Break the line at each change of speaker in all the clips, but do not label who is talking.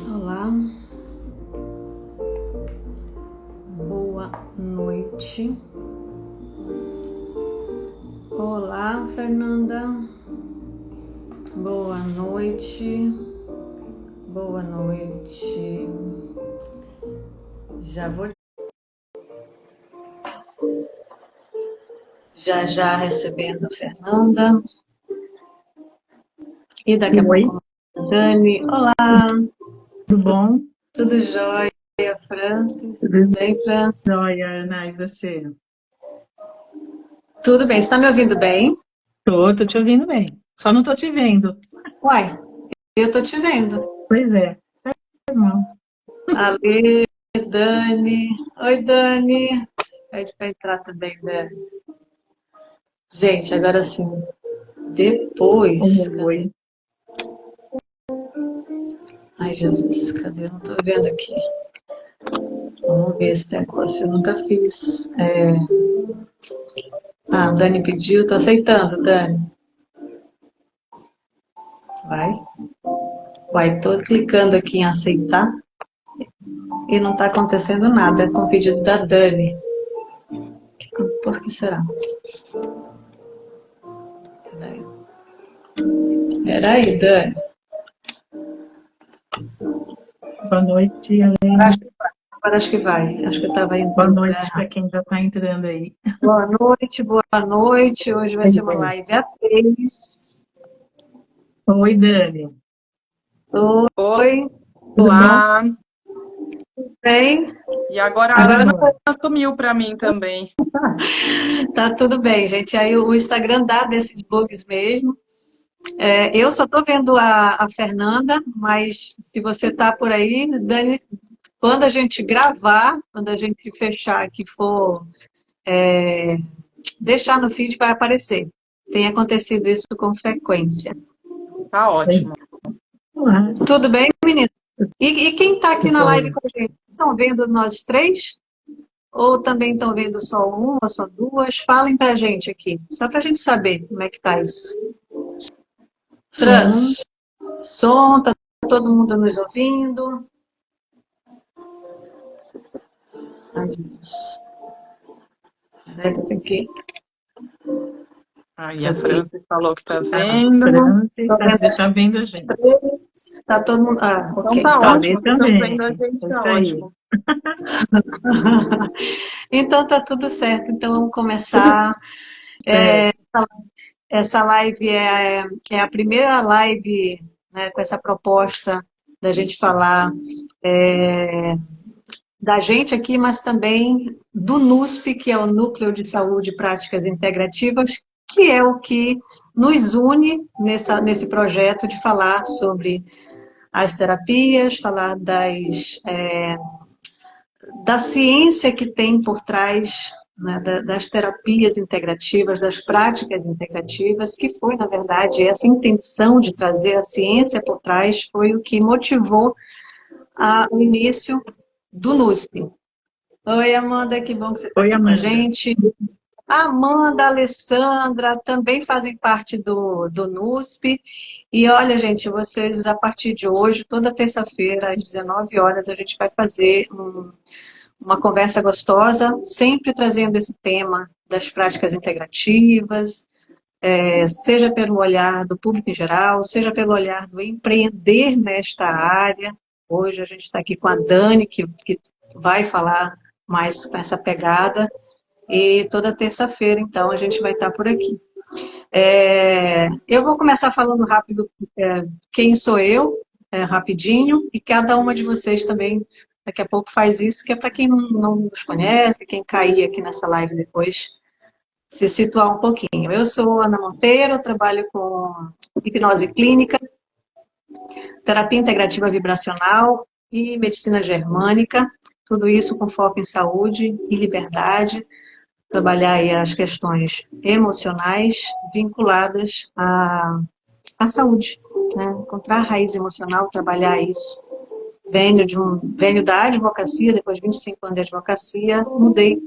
Olá, boa noite. Olá, Fernanda. Boa noite. Boa noite. Já vou já recebendo a Fernanda. E daqui a pouco a Dani. Olá.
Tudo bom?
Tudo jóia, Francis? Tudo bem, Francis?
Jóia, Ana, e você?
Tudo bem. Você está me ouvindo bem?
Tô te ouvindo bem. Só não tô te vendo.
Uai, eu tô te vendo.
Pois é. Mesmo.
Ali, Dani. Oi, Dani. Pede para entrar também, Dani. Gente, agora sim. Depois. Cadê?
Oi.
Ai, Jesus, cadê? Eu não tô vendo aqui. Vamos ver esse negócio. Eu nunca fiz. Ah, Dani pediu. Tô aceitando, Dani. Vai. Vai, tô clicando aqui em aceitar e não tá acontecendo nada com o pedido da Dani. Por que será? Peraí, Dani.
Boa noite, Helena.
Agora acho que vai. Acho que eu tava indo
Boa
para o lugar
noite
errado.
para quem já está entrando aí.
Boa noite, boa noite. Hoje vai ser uma live a três.
Oi, Dani.
Oi,
Tudo bom?
Olá!
bem?
E agora a
Agora
Ana
Tudo bom.
sumiu para mim também.
tá tudo bem, gente. Aí o Instagram dá desses bugs mesmo. Eu só tô vendo a Fernanda, mas se você tá por aí, Dani, quando a gente gravar, quando a gente fechar, que for deixar no feed, vai aparecer. Tem acontecido isso com frequência.
Tá
Isso aí.
ótimo.
Olá.
Tudo bem, menino? E quem está aqui na live
Joia.
com a gente? Estão vendo nós três? Ou também estão vendo só uma, só duas? Falem pra gente aqui, só pra gente saber como é que tá isso.
Som.
Franz, som, tá todo mundo nos ouvindo? Ai, Jesus. Peraí, que eu tenho que...
Aí a
Cadê?
Francis falou que está
A
vendo.
Francis
Tô vendo
tá vendo a gente.
três. Tá todo mundo... Ah,
Então
ok.
tá
Então,
Cauê
ótimo. Se estão
também.
vendo a gente,
É
tá
isso aí.
ótimo.
então tá tudo certo. Então vamos
Tudo
começar.
certo.
Essa live é a primeira live, né, com essa proposta da gente falar da gente aqui, mas também do NUSP, que é o Núcleo de Saúde e Práticas Integrativas, que é o que nos une nesse projeto de falar sobre as terapias, falar da ciência que tem por trás, né, das terapias integrativas, das práticas integrativas, que foi, na verdade, essa intenção de trazer a ciência por trás foi o que motivou o início do NUSP. Oi, Amanda, que bom que você está
Oi,
aqui com a
Amanda.
gente. A Amanda, a Alessandra também fazem parte do NUSP. E olha, gente, vocês, a partir de hoje, toda terça-feira, às 19 horas, a gente vai fazer uma conversa gostosa, sempre trazendo esse tema das práticas integrativas, seja pelo olhar do público em geral, seja pelo olhar do empreender nesta área. Hoje a gente está aqui com a Dani, que vai falar mais com essa pegada, e toda terça-feira, então, a gente vai estar por aqui. Eu vou começar falando rápido quem sou eu, rapidinho, e cada uma de vocês também daqui a pouco faz isso, que é para quem não nos conhece, quem cair aqui nessa live depois, se situar um pouquinho. Eu sou Ana Monteiro, trabalho com hipnose clínica, terapia integrativa vibracional e medicina germânica, tudo isso com foco em saúde e liberdade, trabalhar aí as questões emocionais vinculadas à saúde, né? Encontrar a raiz emocional, trabalhar isso. venho da advocacia, depois de 25 anos de advocacia, mudei,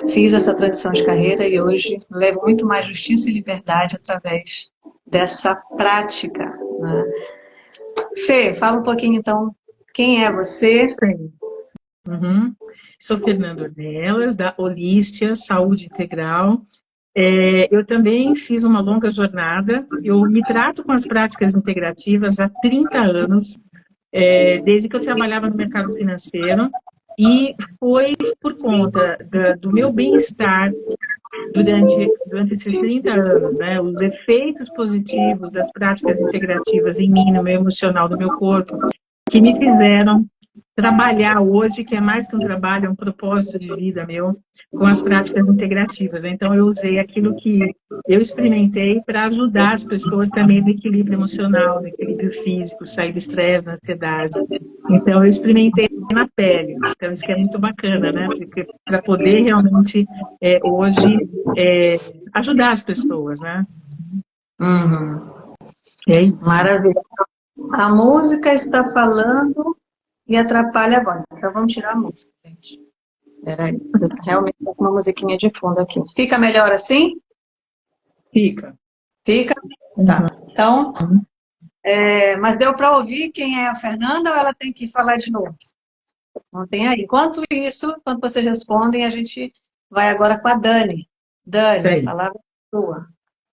fiz essa transição de carreira e hoje levo muito mais justiça e liberdade através dessa prática, né? Fê, fala um pouquinho então, quem é você?
Sim. Uhum. Sou Fernanda Ornelas, da Holístia Saúde Integral. Eu também fiz uma longa jornada. Eu me trato com as práticas integrativas há 30 anos, desde que eu trabalhava no mercado financeiro, e foi por conta do meu bem-estar durante esses 30 anos, né, os efeitos positivos das práticas integrativas em mim, no meu emocional, no meu corpo, que me fizeram trabalhar hoje, que é mais que um trabalho, é um propósito de vida meu, com as práticas integrativas. Então, eu usei aquilo que eu experimentei para ajudar as pessoas também no equilíbrio emocional, no equilíbrio físico, sair do estresse, da ansiedade. Então, eu experimentei na pele. Então, isso que é muito bacana, né? Porque para poder realmente, hoje, ajudar as pessoas, né?
Uhum.
É isso.
Maravilha. A música está falando e atrapalha a voz. Então vamos tirar a música, gente. Peraí, eu realmente tô com uma musiquinha de fundo aqui. Fica melhor assim?
Fica.
Fica?
Uhum.
Tá. Então, mas deu para ouvir quem é a Fernanda ou ela tem que falar de novo? Não tem aí. Enquanto isso, quando vocês respondem, a gente vai agora com a Dani.
Isso
Dani, a
aí.
palavra é sua.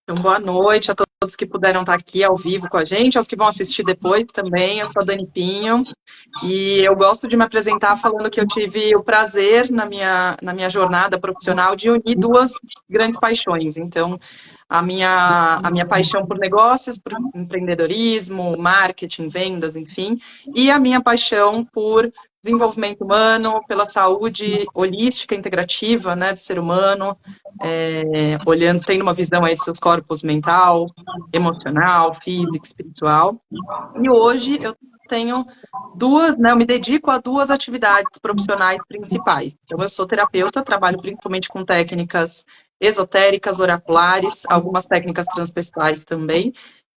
Então, boa noite a todos que puderam estar aqui ao vivo com a gente, aos que vão assistir depois também. Eu sou a Dani Pinho e eu gosto de me apresentar falando que eu tive o prazer na minha jornada profissional de unir duas grandes paixões. Então, a minha paixão por negócios, por empreendedorismo, marketing, vendas, enfim, e a minha paixão por desenvolvimento humano, pela saúde holística, integrativa, né, do ser humano, olhando, tendo uma visão aí dos seus corpos mental, emocional, físico, espiritual. E hoje eu tenho duas, né, eu me dedico a duas atividades profissionais principais. Então, eu sou terapeuta, trabalho principalmente com técnicas esotéricas, oraculares, algumas técnicas transpessoais também.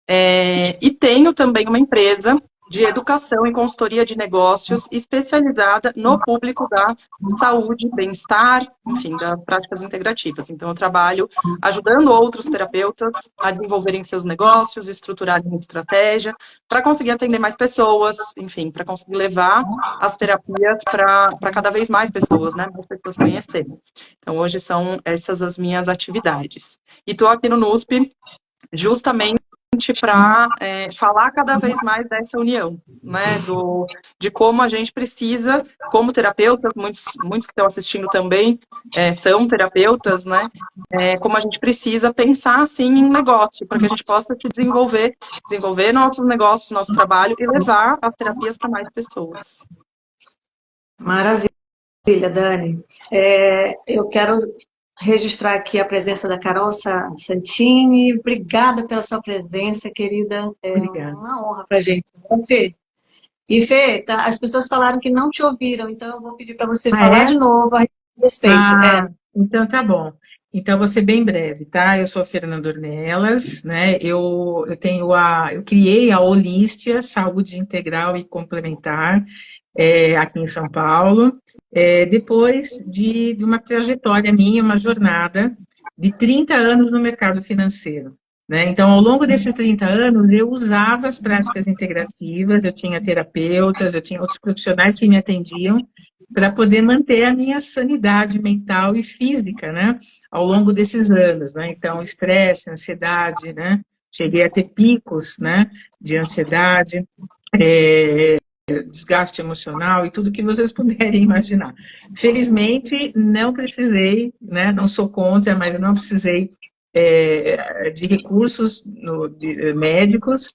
E tenho também uma empresa de educação e consultoria de negócios especializada no público da saúde, bem-estar, enfim, das práticas integrativas. Então, eu trabalho ajudando outros terapeutas a desenvolverem seus negócios, estruturarem estratégia, para conseguir atender mais pessoas, enfim, para conseguir levar as terapias para cada vez mais pessoas, né? Mais pessoas conhecerem. Então, hoje são essas as minhas atividades. E estou aqui no NUSP justamente para falar cada vez mais dessa união, né, de como a gente precisa, como terapeutas, muitos que estão assistindo também são terapeutas, né, como a gente precisa pensar, assim, em negócio, para que a gente possa se desenvolver nossos negócios, nosso trabalho e levar as terapias para mais pessoas.
Maravilha, Dani. Eu quero registrar aqui a presença da Carol Santini. Obrigada pela sua presença, querida. É
Obrigada.
uma honra para a gente. Fê? E Fê, tá, as pessoas falaram que não te ouviram, então eu vou pedir para você falar de novo a respeito.
Então tá bom. Então, vou ser bem breve, tá? Eu sou a Fernanda Ornelas, né? Eu criei a Holístia Saúde Integral e Complementar, aqui em São Paulo, depois de uma trajetória minha, uma jornada de 30 anos no mercado financeiro, né? Então, ao longo desses 30 anos, eu usava as práticas integrativas, eu tinha terapeutas, eu tinha outros profissionais que me atendiam, para poder manter a minha sanidade mental e física, né, ao longo desses anos, né, então estresse, ansiedade, né, cheguei a ter picos, né, de ansiedade, desgaste emocional e tudo que vocês puderem imaginar. Felizmente, não precisei, né, não sou contra, mas eu não precisei de recursos médicos,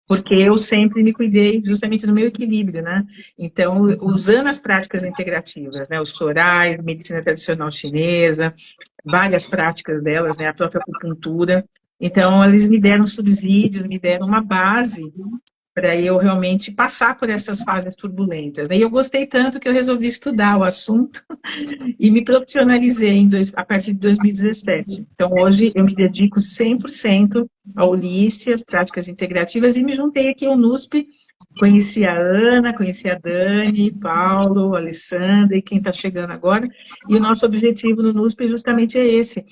porque eu sempre me cuidei justamente no meu equilíbrio, né? Então, usando as práticas integrativas, né? Os florais, medicina tradicional chinesa, várias práticas delas, né? A própria acupuntura. Então, eles me deram subsídios, me deram uma base para eu realmente passar por essas fases turbulentas, né? E eu gostei tanto que eu resolvi estudar o assunto e me profissionalizei a partir de 2017. Então, hoje, eu me dedico 100% a Holístia, as práticas integrativas, e me juntei aqui ao NUSP, conheci a Ana, conheci a Dani, Paulo, a Alessandra e quem está chegando agora, e o nosso objetivo no NUSP justamente é esse,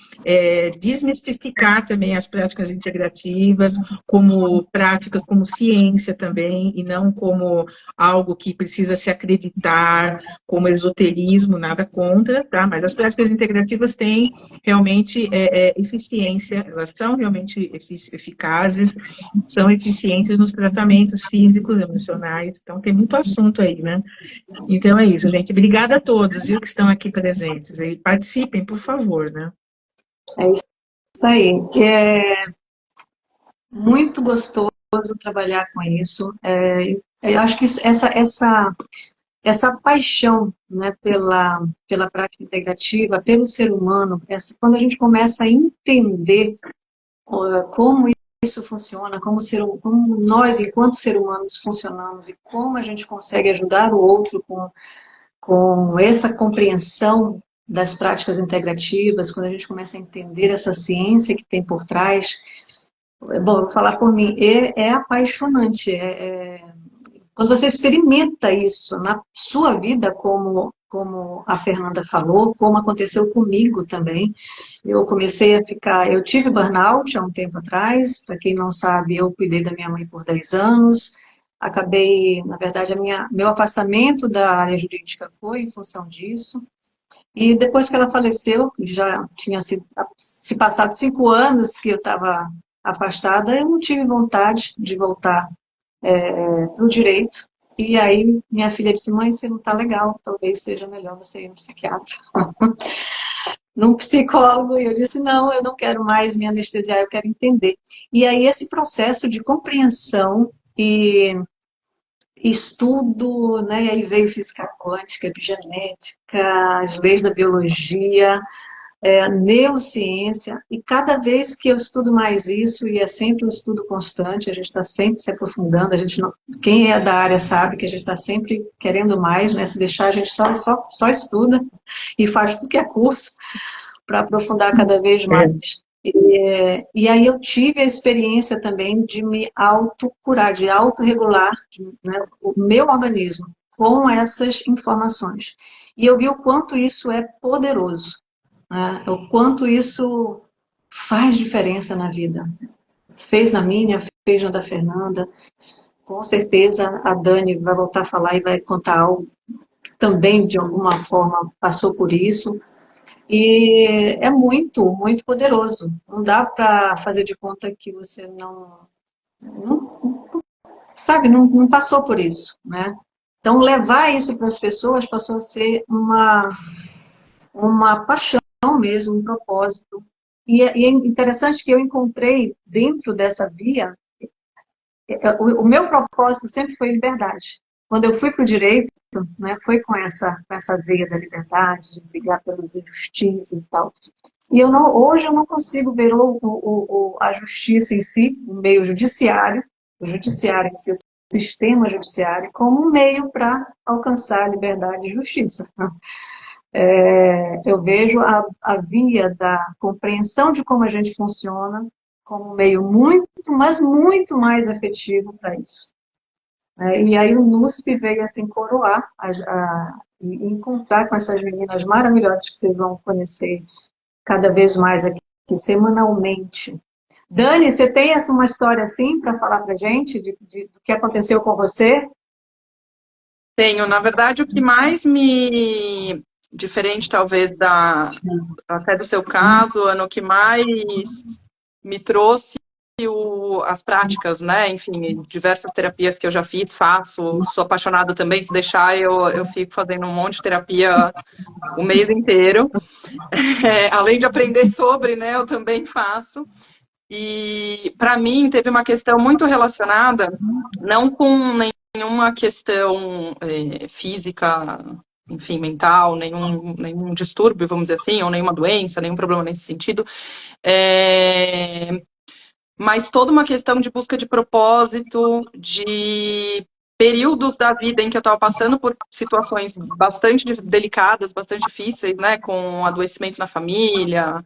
desmistificar também as práticas integrativas como práticas, como ciência também, e não como algo que precisa se acreditar, como esoterismo, nada contra, tá? Mas as práticas integrativas têm realmente eficiência, elas são realmente eficazes, são eficientes nos tratamentos físicos, emocionais, então tem muito assunto aí, né? Então é isso, gente. Obrigada a todos, viu, que estão aqui presentes. E participem, por favor, né?
É isso aí. É muito gostoso trabalhar com isso. Eu acho que essa paixão, né, pela prática integrativa, pelo ser humano, quando a gente começa a entender como isso funciona, como nós, enquanto seres humanos, funcionamos e como a gente consegue ajudar o outro com essa compreensão das práticas integrativas, quando a gente começa a entender essa ciência que tem por trás. Bom, vou falar por mim, é apaixonante. Quando você experimenta isso na sua vida, como a Fernanda falou, como aconteceu comigo também, eu tive burnout há um tempo atrás, para quem não sabe, eu cuidei da minha mãe por 10 anos, acabei, na verdade, meu afastamento da área jurídica foi em função disso, e depois que ela faleceu, já tinha se passado 5 anos que eu estava afastada, eu não tive vontade de voltar para o direito. E aí minha filha disse, mãe, você não está legal, talvez seja melhor você ir no psiquiatra, num psicólogo. E eu disse, não, eu não quero mais me anestesiar, eu quero entender. E aí esse processo de compreensão e estudo, né, e aí veio física quântica, epigenética, as leis da biologia, neurociência, e cada vez que eu estudo mais isso, e é sempre um estudo constante, a gente está sempre se aprofundando, a gente não, quem é da área sabe que a gente está sempre querendo mais, né? Se deixar a gente só estuda e faz tudo que é curso para aprofundar cada vez mais. E aí eu tive a experiência também de me autocurar, de autorregular, né, o meu organismo com essas informações. E eu vi o quanto isso é poderoso, né? O quanto isso faz diferença na vida. Fez na minha, fez na da Fernanda. Com certeza a Dani vai voltar a falar e vai contar algo que também, de alguma forma, passou por isso. E é muito, muito poderoso. Não dá para fazer de conta que você não sabe, não passou por isso, né? Então, levar isso para as pessoas passou a ser uma paixão mesmo, um propósito. E é interessante que eu encontrei dentro dessa via, o meu propósito sempre foi liberdade. Quando eu fui para o direito, né, foi com essa veia da liberdade, de brigar pelas injustiças e tal. E hoje eu não consigo ver a justiça em si, o meio judiciário, o judiciário em si, o sistema judiciário, como um meio para alcançar a liberdade e justiça. Eu vejo a via da compreensão de como a gente funciona como um meio muito, mas muito mais efetivo para isso. E aí o NUSP veio assim coroar e encontrar com essas meninas maravilhosas que vocês vão conhecer cada vez mais aqui, semanalmente. Dani, você tem uma história assim para falar para gente do que aconteceu com você?
Tenho, na verdade, o que mais me diferente, talvez, até do seu caso, Ana, o que mais me trouxe as práticas, né? Enfim, diversas terapias que eu já fiz, faço, sou apaixonada também, se deixar, eu fico fazendo um monte de terapia o mês inteiro. Além de aprender sobre, né, eu também faço. E, para mim, teve uma questão muito relacionada, não com nenhuma questão física, enfim, mental, nenhum distúrbio, vamos dizer assim, ou nenhuma doença, nenhum problema nesse sentido, mas toda uma questão de busca de propósito, de períodos da vida em que eu estava passando por situações bastante delicadas, bastante difíceis, né, com adoecimento na família,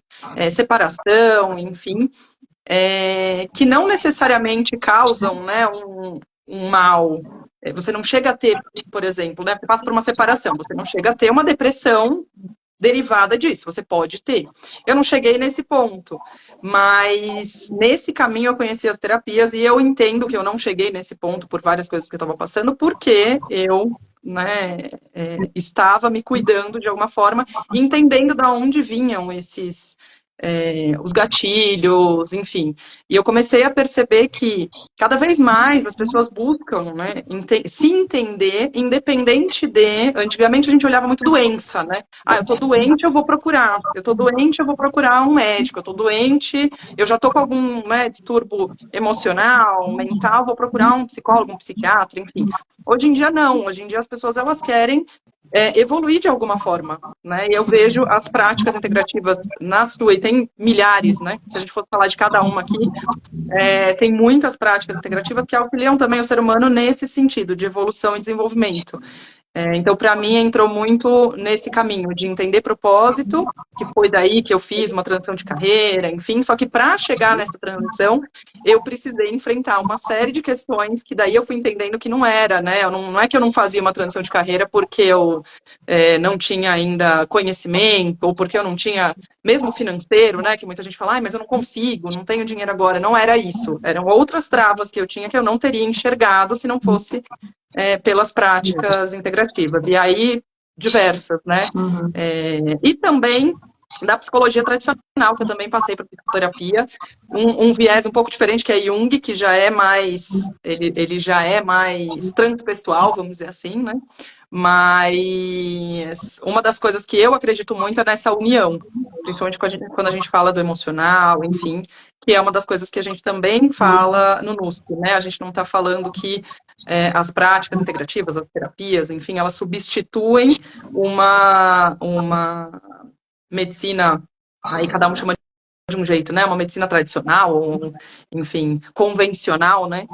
separação, enfim. que não necessariamente causam, né, um mal. Você não chega a ter, por exemplo, né, você passa por uma separação, você não chega a ter uma depressão derivada disso, você pode ter. Eu não cheguei nesse ponto, mas nesse caminho eu conheci as terapias e eu entendo que eu não cheguei nesse ponto por várias coisas que eu estava passando, porque eu, né, estava me cuidando de alguma forma, entendendo de onde vinham esses os gatilhos, enfim. E eu comecei a perceber que cada vez mais as pessoas buscam, né, se entender, independente de... Antigamente a gente olhava muito doença, né? Ah, eu tô doente, eu vou procurar. Eu tô doente, eu vou procurar um médico. Eu tô doente, eu já tô com algum, né, distúrbio emocional, mental, vou procurar um psicólogo, um psiquiatra, enfim. Hoje em dia não. Hoje em dia as pessoas elas querem evoluir de alguma forma, né? E eu vejo as práticas integrativas na sua, e tem milhares, né? Se a gente for falar de cada uma aqui, tem muitas práticas integrativas que auxiliam também o ser humano nesse sentido, de evolução e desenvolvimento. Então, para mim, entrou muito nesse caminho de entender propósito, que foi daí que eu fiz uma transição de carreira, enfim. Só que para chegar nessa transição, eu precisei enfrentar uma série de questões que daí eu fui entendendo que não era, né? Não é que eu não fazia uma transição de carreira porque eu não tinha ainda conhecimento, ou porque eu não tinha, mesmo financeiro, né? Que muita gente fala, mas eu não consigo, não tenho dinheiro agora. Não era isso. Eram outras travas que eu tinha que eu não teria enxergado se não fosse pelas práticas integrativas. E aí, diversas, né?
Uhum.
E também da psicologia tradicional, que eu também passei para psicoterapia, um viés um pouco diferente, que é Jung, que já é mais, ele já é mais transpessoal, vamos dizer assim, né? Mas uma das coisas que eu acredito muito é nessa união, principalmente quando a gente fala do emocional, enfim, que é uma das coisas que a gente também fala no NUSP, né? A gente não está falando que as práticas integrativas, as terapias, enfim, elas substituem uma medicina, aí cada um chama de um jeito, né? Uma medicina tradicional, ou, enfim, convencional, né?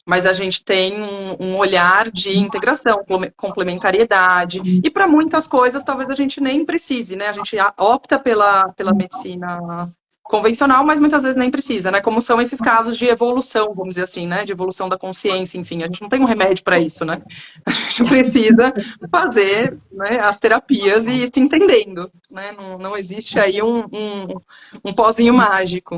Mas a gente tem um olhar de integração, complementariedade, e para muitas coisas talvez a gente nem precise, né? A gente opta pela medicina convencional, mas muitas vezes nem precisa, né? Como são esses casos de evolução, vamos dizer assim, né? De evolução da consciência, enfim, a gente não tem um remédio para isso, né? A gente precisa fazer, né, as terapias e se entendendo, né? Não existe aí um pozinho mágico.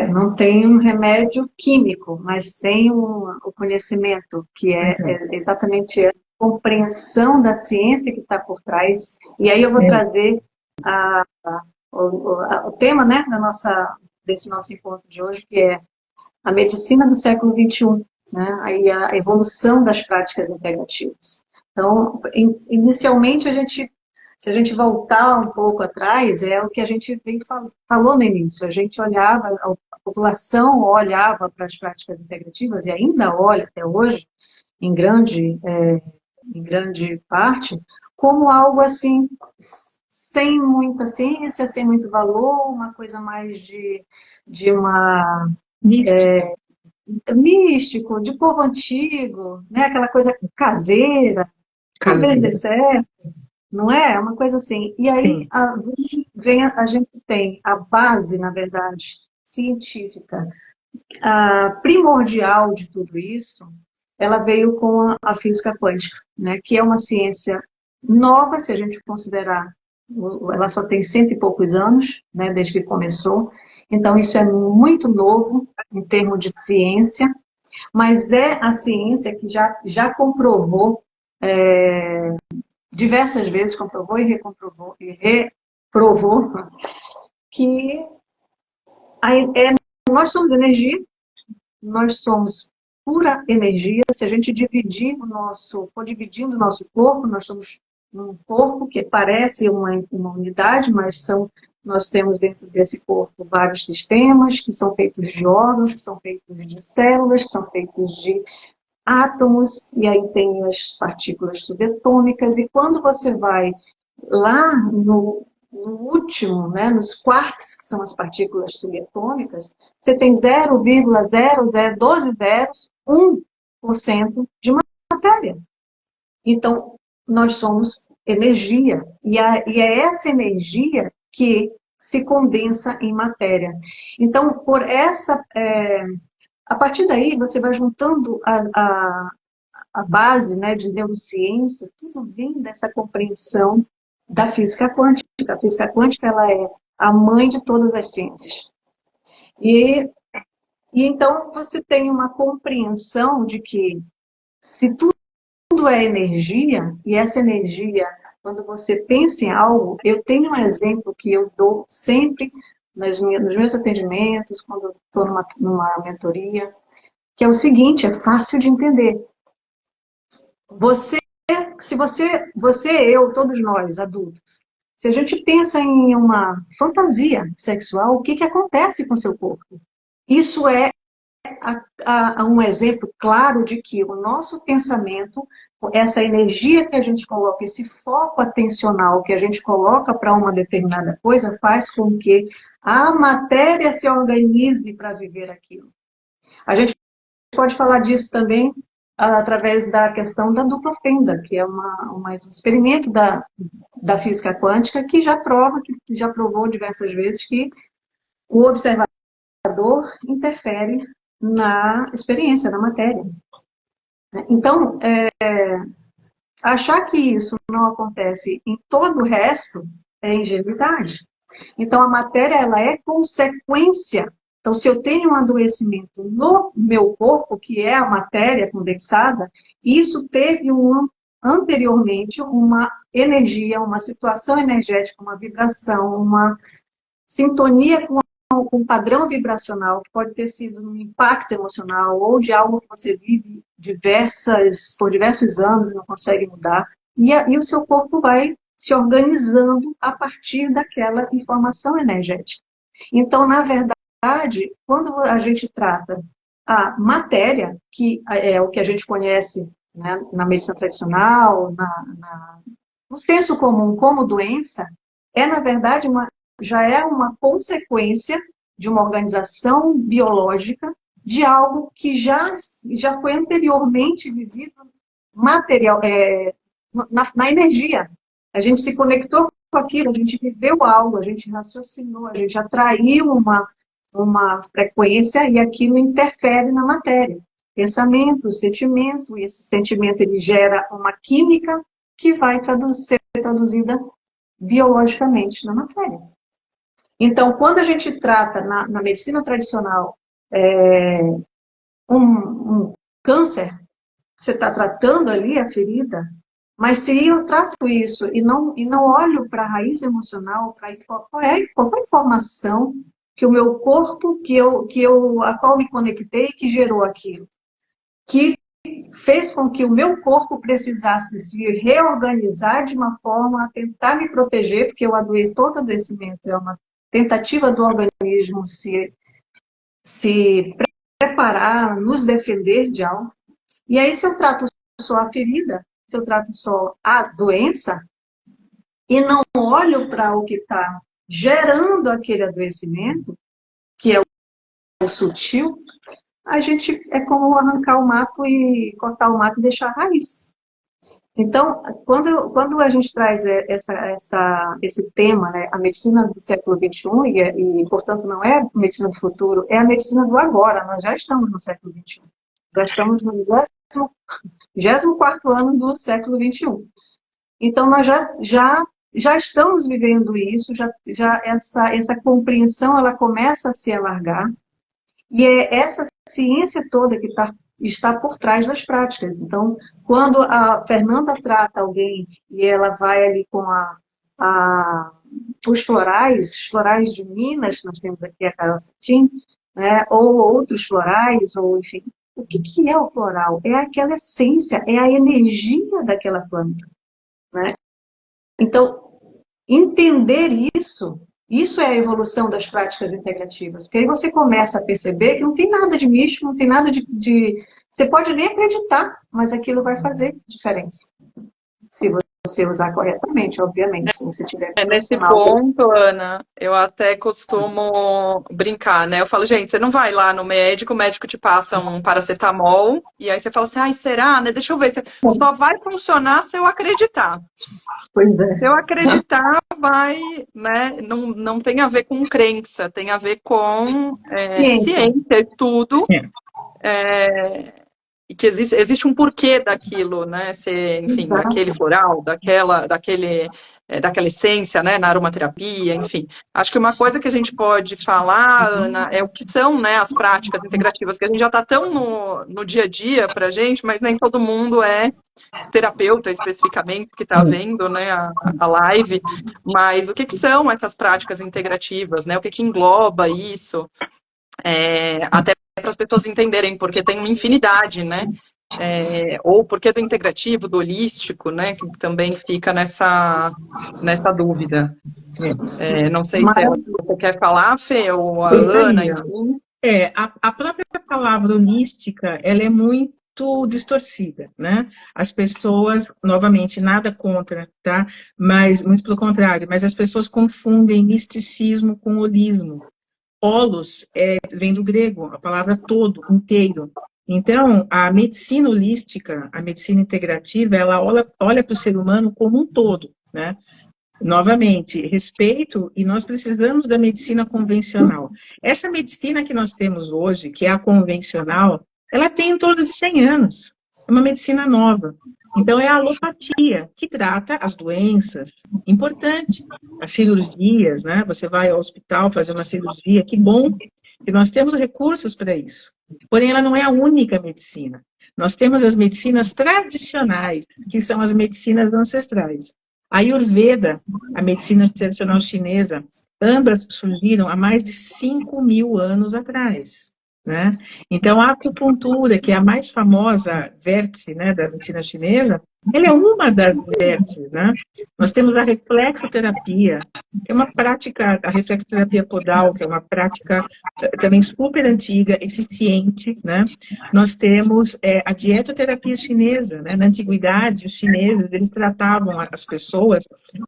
Não tem um remédio químico, mas tem o conhecimento, que é exatamente a compreensão da ciência que está por trás. E aí eu vou trazer o tema, né, desse nosso encontro de hoje, que é a medicina do século XXI, né, aí a evolução das práticas integrativas. Então, inicialmente, se a gente voltar um pouco atrás, é o que a gente falou no início. A gente olhava, a população olhava para as práticas integrativas, e ainda olha até hoje, em grande parte, como algo assim, sem muita ciência, sem muito valor, uma coisa mais de uma... místico, de povo antigo, né? Aquela coisa caseira, às vezes dê certo, não é? É uma coisa assim. E aí a gente tem a base, na verdade, científica, primordial de tudo isso, ela veio com a física quântica, né? Que é uma ciência nova, se a gente considerar, ela só tem 100 e poucos anos, né? Desde que começou. Então, isso é muito novo em termos de ciência, mas é a ciência que já comprovou, diversas vezes, comprovou e recomprovou, e reprovou, que nós somos energia, nós somos pura energia. Se a gente for dividindo o nosso corpo, nós somos um corpo que parece uma unidade, mas nós temos dentro desse corpo vários sistemas que são feitos de órgãos, que são feitos de células, que são feitos de átomos, e aí tem as partículas subatômicas, e quando você vai lá no último, né, nos quarks, que são as partículas subatômicas, você tem 0,001% de matéria. Então, nós somos energia, e é essa energia que se condensa em matéria. Então, a partir daí, você vai juntando a base, né, de neurociência, tudo vem dessa compreensão da física quântica. A física quântica, ela é a mãe de todas as ciências. E então você tem uma compreensão de que se tudo é energia, e essa energia, quando você pensa em algo, eu tenho um exemplo que eu dou sempre nos meus atendimentos, quando estou numa mentoria, que é o seguinte, é fácil de entender. Eu, todos nós, adultos, se a gente pensa em uma fantasia sexual, o que acontece com o seu corpo? Isso é um exemplo claro de que o nosso pensamento, essa energia que a gente coloca, esse foco atencional que a gente coloca para uma determinada coisa, faz com que a matéria se organize para viver aquilo. A gente pode falar disso também através da questão da dupla fenda, que é um experimento da física quântica que já provou diversas vezes que o observador interfere na experiência, na matéria. Então, achar que isso não acontece em todo o resto é ingenuidade. Então, a matéria, ela é consequência. Então, se eu tenho um adoecimento no meu corpo, que é a matéria condensada, isso teve anteriormente uma energia, uma situação energética, uma vibração, uma sintonia com um padrão vibracional, que pode ter sido um impacto emocional ou de algo que você vive por diversos anos e não consegue mudar, e o seu corpo vai se organizando a partir daquela informação energética. Então, na verdade, quando a gente trata a matéria, que é o que a gente conhece, né, na medicina tradicional, no senso comum como doença, na verdade, já é uma consequência de uma organização biológica de algo que já foi anteriormente vivido na energia. A gente se conectou com aquilo, a gente viveu algo, a gente raciocinou, a gente atraiu uma frequência e aquilo interfere na matéria. Pensamento, sentimento, e esse sentimento ele gera uma química que vai ser traduzida biologicamente na matéria. Então, quando a gente trata na medicina tradicional um câncer, você está tratando ali a ferida, mas se eu trato isso e não olho para a raiz emocional, qual é a informação que o meu corpo, a qual me conectei, que gerou aquilo, que fez com que o meu corpo precisasse se reorganizar de uma forma a tentar me proteger, porque todo adoecimento é uma tentativa do organismo se preparar, nos defender de algo. E aí, se eu trato só a ferida, se eu trato só a doença, e não olho para o que está gerando aquele adoecimento, que é o sutil, a gente é como arrancar o mato e cortar o mato e deixar a raiz. Então, quando a gente traz esse tema, né, a medicina do século XXI, e, portanto, não é a medicina do futuro, é a medicina do agora. Nós já estamos no século XXI. Já estamos no 24º ano do século XXI. Então, nós já estamos vivendo isso, essa compreensão ela começa a se alargar, e é essa ciência toda que está por trás das práticas. Então, quando a Fernanda trata alguém e ela vai ali com os florais de Minas, nós temos aqui a Carol Cetim, né, ou outros florais, ou enfim, o que é o floral? É aquela essência, é a energia daquela planta, né? Então, entender isso é a evolução das práticas integrativas. Porque aí você começa a perceber que não tem nada de místico, não tem nada de... Você pode nem acreditar, mas aquilo vai fazer diferença. Se você usar corretamente, obviamente, se você tiver
Nesse
profissional.
ponto, Ana, eu até costumo brincar, né? Eu falo, gente, você não vai lá no médico, o médico te passa um paracetamol, e aí você fala assim, ai, será, né? Deixa eu ver. Só vai funcionar se eu acreditar.
Pois é.
Se eu acreditar, vai, né? Não tem a ver com crença, tem a ver com
Ciência.
ciência, estudo,
É.
e que existe um porquê daquilo, né? Enfim,
Exato.
daquele floral, daquela essência, né? Na aromaterapia, enfim. Acho que uma coisa que a gente pode falar, Ana, é o que são, né, as práticas integrativas, que a gente já está tão no dia a dia para a gente, mas nem todo mundo é terapeuta especificamente, que está vendo, né, a live, mas o que são essas práticas integrativas, né? O que engloba isso? Até para as pessoas entenderem, porque tem uma infinidade, né? Ou porque do integrativo, do holístico, né? Que também fica nessa dúvida. Não sei se
Mas,
você quer falar, Fê, ou a Ana,
Gostaria.
enfim.
A própria palavra holística, ela é muito distorcida, né? As pessoas, novamente, nada contra, tá? Mas, muito pelo contrário, mas as pessoas confundem misticismo com holismo. Holos vem do grego, a palavra todo, inteiro. Então, a medicina holística, a medicina integrativa, ela olha para o ser humano como um todo, né? Novamente, respeito, e nós precisamos da medicina convencional. Essa medicina que nós temos hoje, que é a convencional, ela tem em torno de 100 anos. É uma medicina nova. Então, é a alopatia, que trata as doenças. Importante. As cirurgias, né? Você vai ao hospital fazer uma cirurgia, que bom que nós temos recursos para isso. Porém, ela não é a única medicina. Nós temos as medicinas tradicionais, que são as medicinas ancestrais. A Ayurveda, a medicina tradicional chinesa, ambas surgiram há mais de 5.000 anos atrás, né? Então, a acupuntura, que é a mais famosa vértice, né, da medicina chinesa, ela é uma das vértices, né? Nós temos a reflexoterapia, que é uma prática, a reflexoterapia podal, que é uma prática também super antiga, eficiente, né? Nós temos a dietoterapia chinesa, né? Na antiguidade, os chineses, eles tratavam as pessoas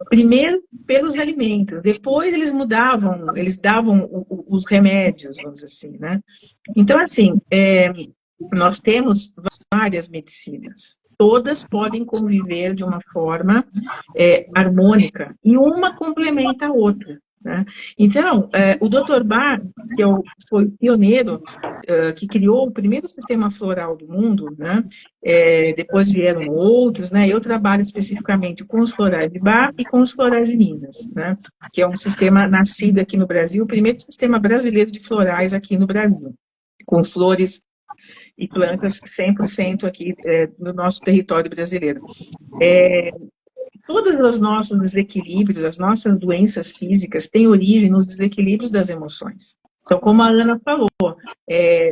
primeiro pelos alimentos, depois eles mudavam, eles davam os remédios, vamos dizer assim, né? Então, assim, nós temos várias medicinas, todas podem conviver de uma forma harmônica, e uma complementa a outra, né? Então, o Dr. Bach, que foi o pioneiro que criou o primeiro sistema floral do mundo, né? Depois vieram outros, né? Eu trabalho especificamente com os florais de Bach e com os florais de Minas, né? Que é um sistema nascido aqui no Brasil, o primeiro sistema brasileiro de florais aqui no Brasil, com flores e plantas 100% aqui no nosso território brasileiro. Todos os nossos desequilíbrios, as nossas doenças físicas têm origem nos desequilíbrios das emoções. Então, como a Ana falou,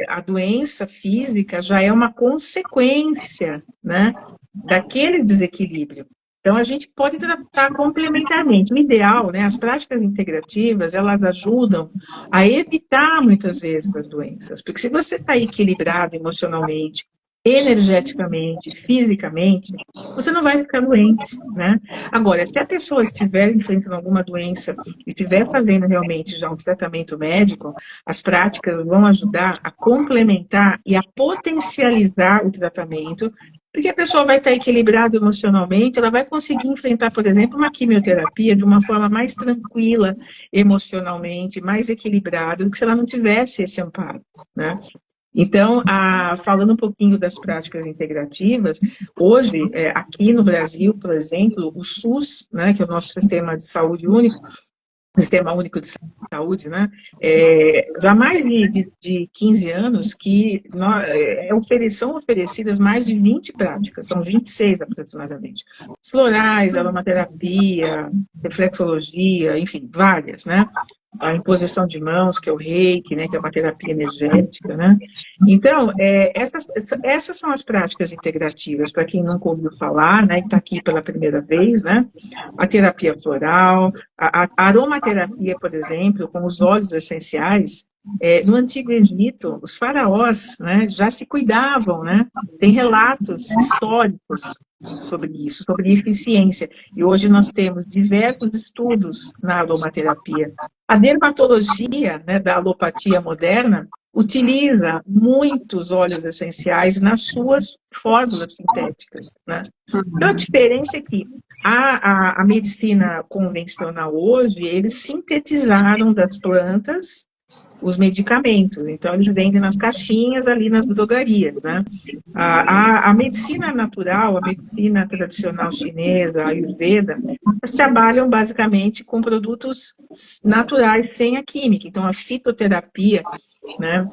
a doença física já é uma consequência, né, daquele desequilíbrio. Então, a gente pode tratar complementarmente. O ideal, né, as práticas integrativas, elas ajudam a evitar, muitas vezes, as doenças. Porque se você está equilibrado emocionalmente, energeticamente, fisicamente, você não vai ficar doente, né? Agora, se a pessoa estiver enfrentando alguma doença e estiver fazendo realmente já um tratamento médico, as práticas vão ajudar a complementar e a potencializar o tratamento, porque a pessoa vai estar equilibrada emocionalmente, ela vai conseguir enfrentar, por exemplo, uma quimioterapia de uma forma mais tranquila emocionalmente, mais equilibrada, do que se ela não tivesse esse amparo, né? Então, falando um pouquinho das práticas integrativas, hoje, aqui no Brasil, por exemplo, o SUS, né, que é o nosso sistema de saúde único, Sistema Único de Saúde, né? Já há mais de 15 anos que são oferecidas mais de 20 práticas, são 26 aproximadamente. Florais, aromaterapia, reflexologia, enfim, várias, né? A imposição de mãos, que é o reiki, né, que é uma terapia energética, né? Então, essas são as práticas integrativas, para quem nunca ouviu falar, né, e está aqui pela primeira vez, né? A terapia floral, a aromaterapia, por exemplo, com os óleos essenciais. No Antigo Egito, os faraós, né, já se cuidavam, né? Tem relatos históricos sobre isso, sobre eficiência. E hoje nós temos diversos estudos na aromaterapia. A dermatologia, né, da alopatia moderna utiliza muitos óleos essenciais nas suas fórmulas sintéticas, né? Então, a diferença é que a medicina convencional hoje, eles sintetizaram das plantas os medicamentos. Então, eles vendem nas caixinhas ali nas drogarias, né? A medicina natural, a medicina tradicional chinesa, a Ayurveda, elas trabalham basicamente com produtos naturais, sem a química. Então, a fitoterapia, né,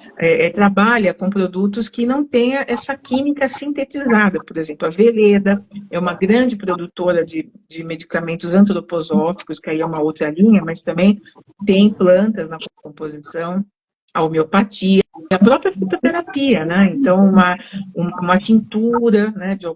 trabalha com produtos que não tenha essa química sintetizada. Por exemplo, a Veleda é uma grande produtora de medicamentos antroposóficos, que aí é uma outra linha, mas também tem plantas na composição, a homeopatia, a própria fitoterapia, né? Então, uma tintura, né, de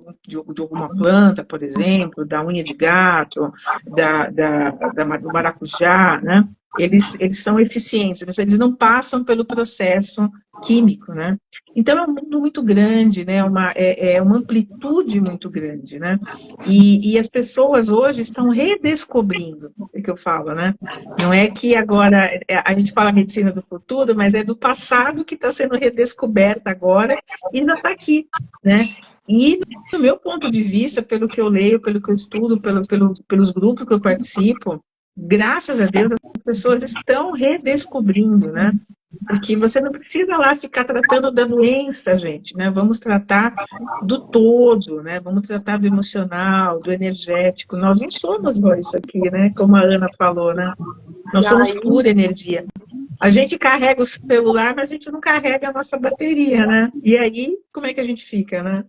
alguma planta, por exemplo, da unha de gato, do maracujá, né? Eles são eficientes, eles não passam pelo processo químico, né? Então, é um mundo muito grande, né? Uma amplitude muito grande, né? E as pessoas hoje estão redescobrindo, é que eu falo, né? Não é que agora, a gente fala medicina do futuro, mas é do passado que está sendo redescoberta agora e já está aqui, né? E, do meu ponto de vista, pelo que eu leio, pelo que eu estudo, pelos grupos que eu participo, graças a Deus, as pessoas estão redescobrindo, né? Porque você não precisa lá ficar tratando da doença, gente, né? Vamos tratar do todo, né? Vamos tratar do emocional, do energético. Nós não somos só isso aqui, né? Como a Ana falou, né? Nós
E
somos
aí,
pura energia. A gente carrega o celular, mas a gente não carrega a nossa bateria, né? E aí, como é que a gente fica, né?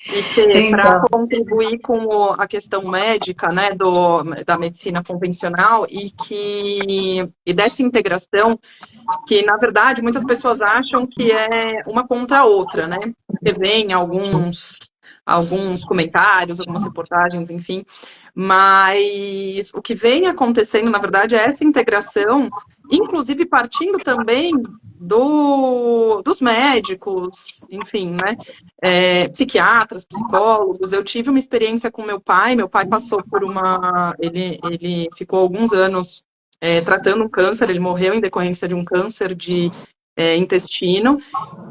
e para
Então,
contribuir com a questão médica, né, da medicina convencional e dessa integração, que na verdade muitas pessoas acham que é uma contra a outra, né? Porque vem alguns comentários, algumas reportagens, enfim, mas o que vem acontecendo, na verdade, é essa integração, inclusive partindo também dos médicos, enfim, né? Psiquiatras, psicólogos. Eu tive uma experiência com meu pai passou por ele ficou alguns anos tratando um câncer, ele morreu em decorrência de um câncer de intestino,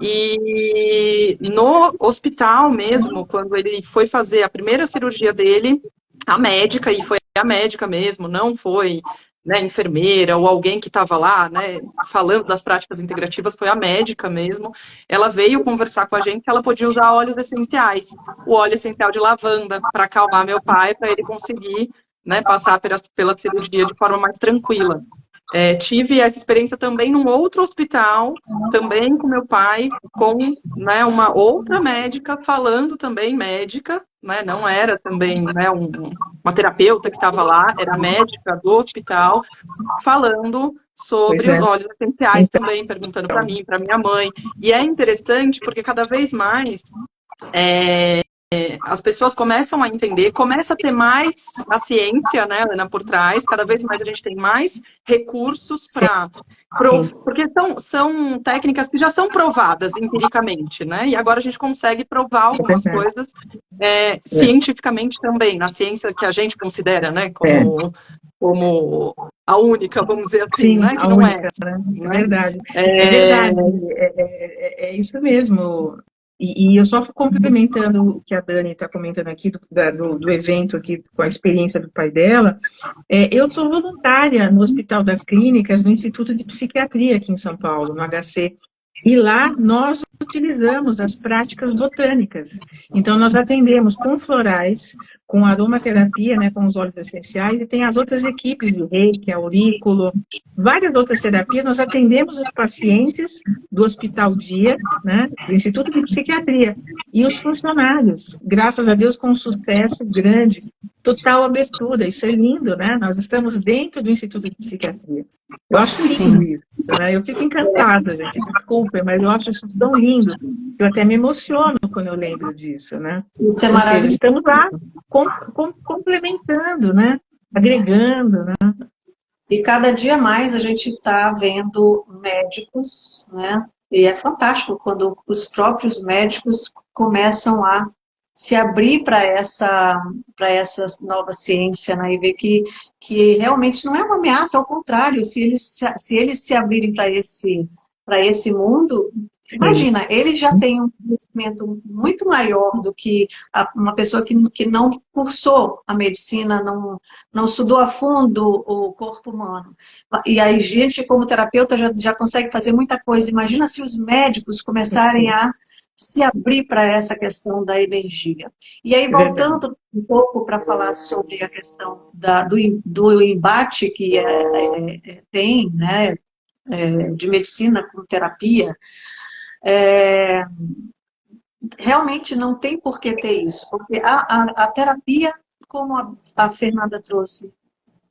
e no hospital mesmo, quando ele foi fazer a primeira cirurgia dele, a médica, e foi a médica mesmo, não foi, né, enfermeira ou alguém que estava lá, né, falando das práticas integrativas, foi a médica mesmo, ela veio conversar com a gente se ela podia usar óleos essenciais, o óleo essencial de lavanda, para acalmar meu pai, para ele conseguir, né, passar pela cirurgia de forma mais tranquila. Tive essa experiência também num outro hospital, também com meu pai, com, né, uma outra médica falando também, médica, né, não era também, né, uma terapeuta que estava lá, era a médica do hospital, falando
Pois
sobre os
é.
óleos essenciais
Então,
também, perguntando para mim, para minha mãe. E é interessante porque cada vez mais as pessoas começam a entender, começa a ter mais a ciência, né, Ana, por trás, cada vez mais a gente tem mais recursos
sim,
porque são técnicas que já são provadas empiricamente, né, e agora a gente consegue provar
é
algumas
verdade.
coisas cientificamente também, na ciência que a gente considera, né, como a única, vamos dizer assim,
Sim,
né, que
a
não é,
única, né? É
né?
verdade. É
É,
verdade, é isso mesmo. E eu só complementando o que a Dani está comentando aqui do evento aqui, com a experiência do pai dela, eu sou voluntária no Hospital das Clínicas, no Instituto de Psiquiatria aqui em São Paulo, no HC. E lá nós utilizamos as práticas botânicas. Então, nós atendemos com florais, com aromaterapia, né, com os óleos essenciais, e tem as outras equipes de reiki, aurículo, várias outras terapias. Nós atendemos os pacientes do Hospital Dia, né, do Instituto de Psiquiatria, e os funcionários, graças a Deus, com um sucesso grande, total abertura. Isso é lindo, né? Nós estamos dentro do Instituto de Psiquiatria. Eu acho lindo
sim,
isso, né? Eu fico encantada, gente, desculpem, mas eu acho isso tão lindo. Eu até me emociono quando eu lembro disso, né?
isso é
Ou seja,
maravilhoso.
estamos lá complementando, né? Agregando, né?
E cada dia mais a gente está vendo médicos, né? E é fantástico quando os próprios médicos começam a se abrir para essa nova ciência, né, e ver que realmente não é uma ameaça, ao contrário, se eles se abrirem para esse mundo,
Sim,
imagina, ele já tem um conhecimento muito maior do que uma pessoa que não cursou a medicina, não estudou a fundo o corpo humano. E a gente, como terapeuta, já consegue fazer muita coisa. Imagina se os médicos começarem a se abrir para essa questão da energia. E aí,
é verdade.
voltando um pouco para falar sobre a questão do embate que tem, né, de medicina com terapia, realmente não tem por que ter isso, porque a terapia, como a Fernanda trouxe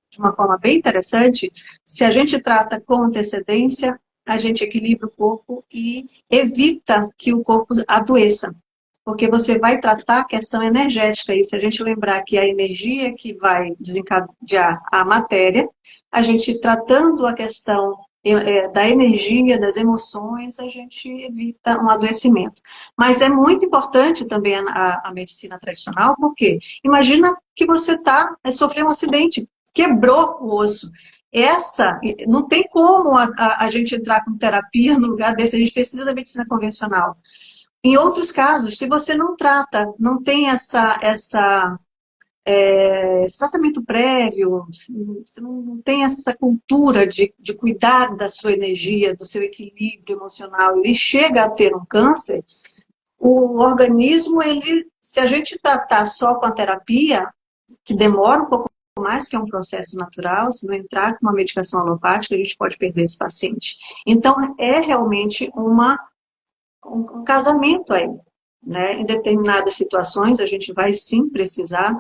de uma forma bem interessante, se a gente trata com antecedência, a gente equilibra o corpo e evita que o corpo adoeça. Porque você vai tratar a questão energética. E se a gente lembrar que a energia que vai desencadear a matéria, a gente tratando a questão da energia, das emoções, a gente evita um adoecimento. Mas é muito importante também a medicina tradicional, porque imagina que você sofreu um acidente, quebrou o osso. Não tem como a gente entrar com terapia no lugar desse, a gente precisa da medicina convencional. Em outros casos, se você não trata, não tem esse tratamento prévio, você não tem essa cultura de cuidar da sua energia, do seu equilíbrio emocional, e chega a ter um câncer, o organismo, se a gente tratar só com a terapia, que demora um pouco mais, que é um processo natural, se não entrar com uma medicação alopática, a gente pode perder esse paciente. Então, é realmente um casamento aí, né? Em determinadas situações, a gente vai sim precisar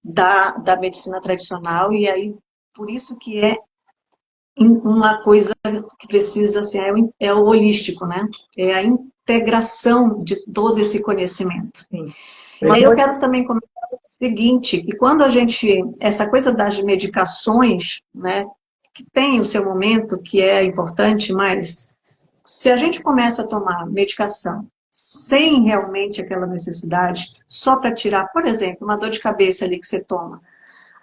da medicina tradicional, e aí, por isso que é uma coisa que precisa, assim, é o holístico, né? É a integração de todo esse conhecimento.
Sim.
E aí eu quero também comentar o seguinte, que quando essa coisa das medicações, né, que tem o seu momento, que é importante, mas se a gente começa a tomar medicação sem realmente aquela necessidade, só para tirar, por exemplo, uma dor de cabeça ali que você toma,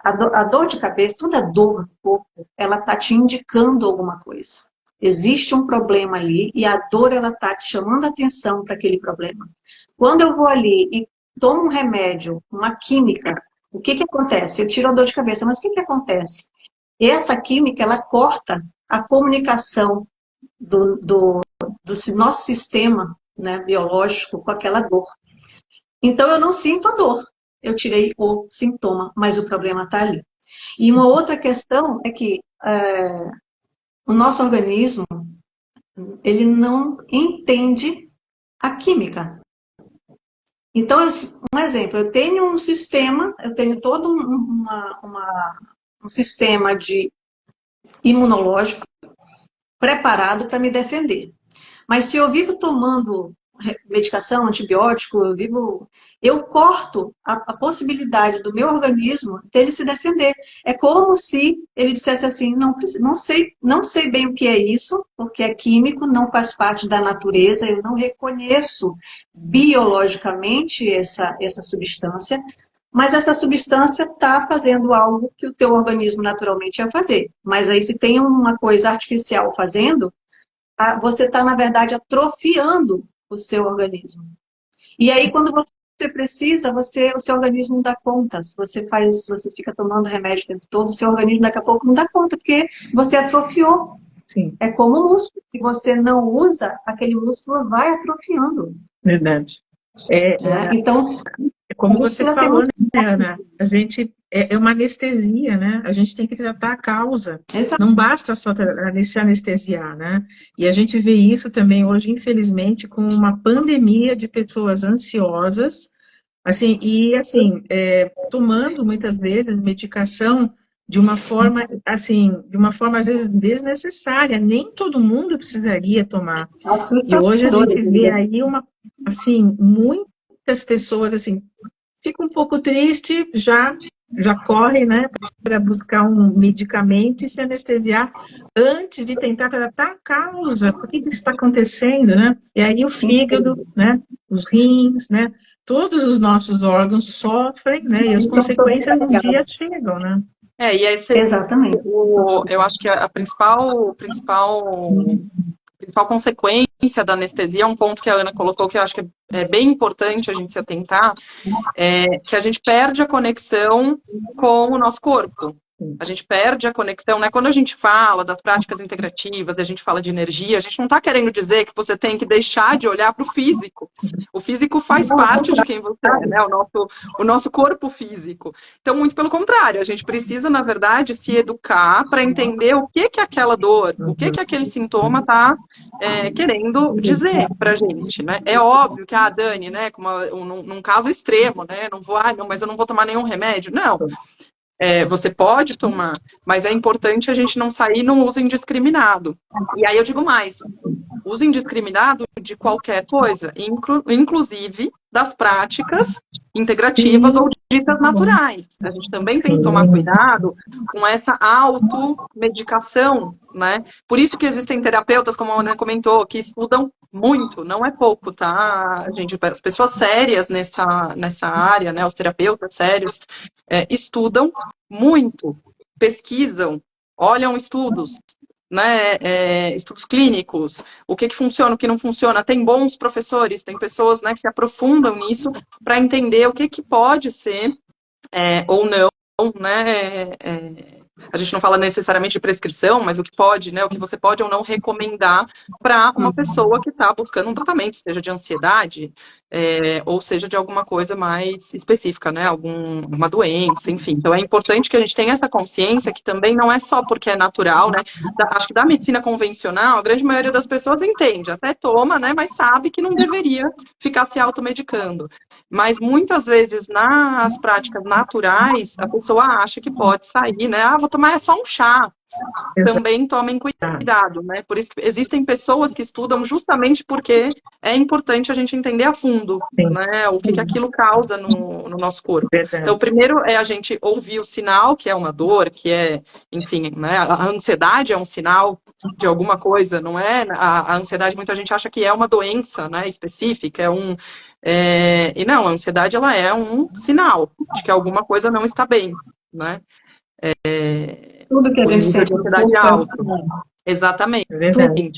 a dor de cabeça, toda dor no corpo, ela está te indicando alguma coisa. Existe um problema ali e a dor, ela está te chamando a atenção para aquele problema. Quando eu vou ali e tomo um remédio, uma química, o que acontece? Eu tiro a dor de cabeça, mas o que acontece? Essa química, ela corta a comunicação do nosso sistema, né, biológico com aquela dor. Então, eu não sinto a dor. Eu tirei o sintoma, mas o problema está ali. E uma outra questão é que o nosso organismo, ele não entende a química. Então, um exemplo, eu tenho um sistema, eu tenho todo um sistema imunológico preparado para me defender. Mas se eu vivo tomando medicação, antibiótico, eu corto a possibilidade do meu organismo dele se defender. É como se ele dissesse assim, não sei bem o que é isso, porque é químico, não faz parte da natureza, eu não reconheço biologicamente essa substância, mas essa substância está fazendo algo que o teu organismo naturalmente ia fazer. Mas aí se tem uma coisa artificial fazendo, você está, na verdade, atrofiando o seu organismo. E aí, quando você precisa, o seu organismo não dá conta. Se você fica tomando remédio o tempo todo, o seu organismo daqui a pouco não dá conta, porque você atrofiou.
Sim.
É como o músculo. Se você não usa, aquele músculo vai atrofiando.
Verdade.
Então,
como você falou, né, Ana? A gente é uma anestesia, né? A gente tem que tratar a causa.
Exato.
Não basta só se anestesiar, né? E a gente vê isso também hoje, infelizmente, com uma pandemia de pessoas ansiosas, assim, tomando muitas vezes medicação de uma forma, assim, às vezes desnecessária. Nem todo mundo precisaria tomar. E hoje a gente vê aí muitas pessoas, assim, fica um pouco triste, já corre, né, para buscar um medicamento e se anestesiar antes de tentar tratar a causa, por que isso está acontecendo, né? E aí o fígado, né, os rins, né, todos os nossos órgãos sofrem, né? E as consequências um dia chegam, né?
E aí,
Exatamente.
eu acho que a principal consequência da anestesia é um ponto que a Ana colocou que eu acho que é bem importante a gente se atentar, que a gente perde a conexão com o nosso corpo. A gente perde a conexão, né? Quando a gente fala das práticas integrativas, a gente fala de energia, a gente não está querendo dizer que você tem que deixar de olhar para o físico. O físico faz parte de quem você é, né? O nosso corpo físico. Então, muito pelo contrário, a gente precisa, na verdade, se educar para entender o que é aquela dor, o que aquele sintoma está querendo dizer para a gente, né? É óbvio que, Dani, né? Como num caso extremo, né? Não vou, não, mas eu não vou tomar nenhum remédio. Não. Você pode tomar, mas é importante a gente não sair num uso indiscriminado. E aí eu digo mais, uso indiscriminado de qualquer coisa, inclusive das práticas integrativas ou ditas naturais. A gente também tem que tomar cuidado com essa automedicação, né? Por isso que existem terapeutas, como a Ana comentou, que estudam muito, não é pouco, tá, gente? As pessoas sérias nessa área, né? Os terapeutas sérios, estudam muito, pesquisam, olham estudos, né, estudos clínicos, o que funciona, o que não funciona. Tem bons professores, tem pessoas, né, que se aprofundam nisso para entender o que pode ser ou não, né, a gente não fala necessariamente de prescrição, mas o que pode, né, o que você pode ou não recomendar para uma pessoa que está buscando um tratamento, seja de ansiedade, ou seja de alguma coisa mais específica, né, alguma doença, enfim. Então é importante que a gente tenha essa consciência que também não é só porque é natural, né, acho que da medicina convencional, a grande maioria das pessoas entende, até toma, né, mas sabe que não deveria ficar se automedicando. Mas muitas vezes nas práticas naturais, a pessoa acha que pode sair, né? Vou tomar só um chá. Também tomem cuidado, né? Por isso que existem pessoas que estudam justamente porque é importante a gente entender a fundo, né? O que aquilo causa no nosso corpo. Então, primeiro é a gente ouvir o sinal, que é uma dor, que é, enfim, né? A ansiedade é um sinal de alguma coisa, não é? A ansiedade, muita gente acha que é uma doença, né? Específica, e não, a ansiedade, ela é um sinal de que alguma coisa não está bem, né?
Tudo que a gente sente
de ansiedade alto. Exatamente.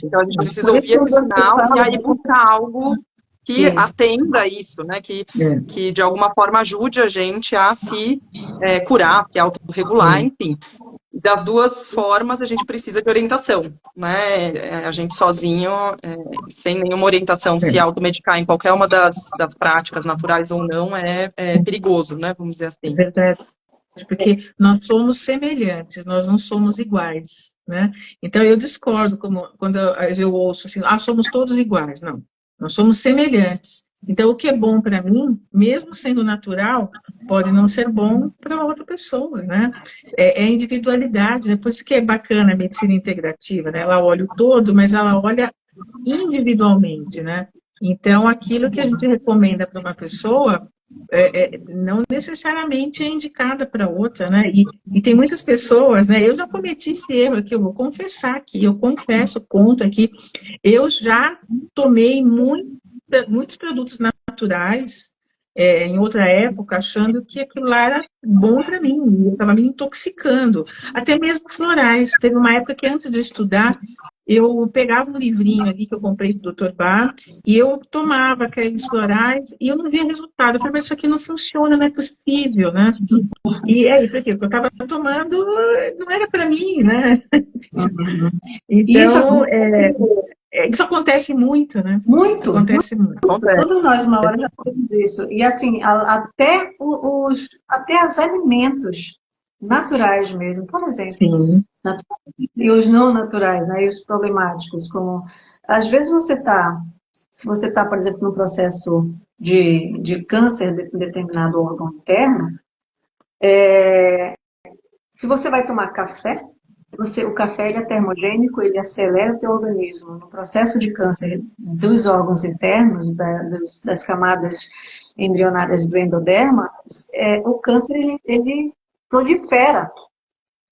Então a gente precisa ouvir esse sinal e aí buscar algo que atenda isso, né? Que de alguma forma ajude a gente a se curar, se autorregular, enfim. Das duas formas a gente precisa de orientação, né? A gente sozinho, sem nenhuma orientação, se automedicar em qualquer uma das práticas naturais ou não, é perigoso, né? Vamos dizer assim.
Verdade. Porque nós somos semelhantes, nós não somos iguais, né? Então eu discordo quando eu ouço assim, somos todos iguais. Não, nós somos semelhantes. Então o que é bom para mim, mesmo sendo natural, pode não ser bom para outra pessoa, né? É individualidade, né? Por isso que é bacana a medicina integrativa, né? Ela olha o todo, mas ela olha individualmente, né? Então aquilo que a gente recomenda para uma pessoa não necessariamente é indicada para outra, né? E tem muitas pessoas, né? Eu já cometi esse erro aqui, eu vou confessar aqui, eu confesso, conto aqui, eu já tomei muitos produtos naturais em outra época, achando que aquilo lá era bom para mim, eu estava me intoxicando, até mesmo florais. Teve uma época que antes de estudar, eu pegava um livrinho ali que eu comprei do Dr. Bach e eu tomava aqueles florais e eu não via resultado. Eu falei, mas isso aqui não funciona, não é possível, né? E aí, por quê? Porque eu estava tomando, não era para mim, né? Então, isso acontece muito, né?
Muito.
Acontece muito.
Todos nós, uma hora, já fizemos isso. E assim, até os alimentos naturais mesmo, por exemplo.
Sim.
E os não naturais, né? E os problemáticos, como às vezes se você está, por exemplo, no processo de câncer de determinado órgão interno, se você vai tomar café, o café ele é termogênico, ele acelera o teu organismo no processo de câncer dos órgãos internos, das camadas embrionárias do endoderma, o câncer ele prolifera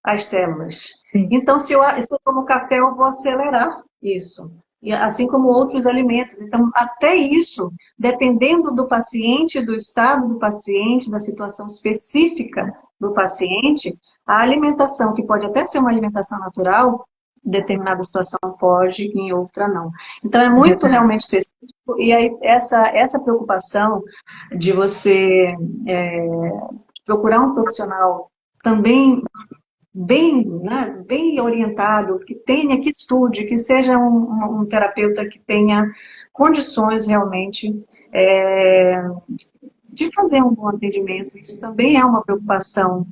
as células.
Sim.
Então, se eu tomo café, eu vou acelerar isso. e assim como outros alimentos. Então, até isso, dependendo do paciente, do estado do paciente, da situação específica do paciente, a alimentação, que pode até ser uma alimentação natural, em determinada situação pode, em outra não. Então, é muito realmente específico, e aí essa preocupação de você procurar um profissional também bem, né, bem orientado, que tenha, que estude, que seja um terapeuta que tenha condições realmente de fazer um bom atendimento. Isso também é uma preocupação,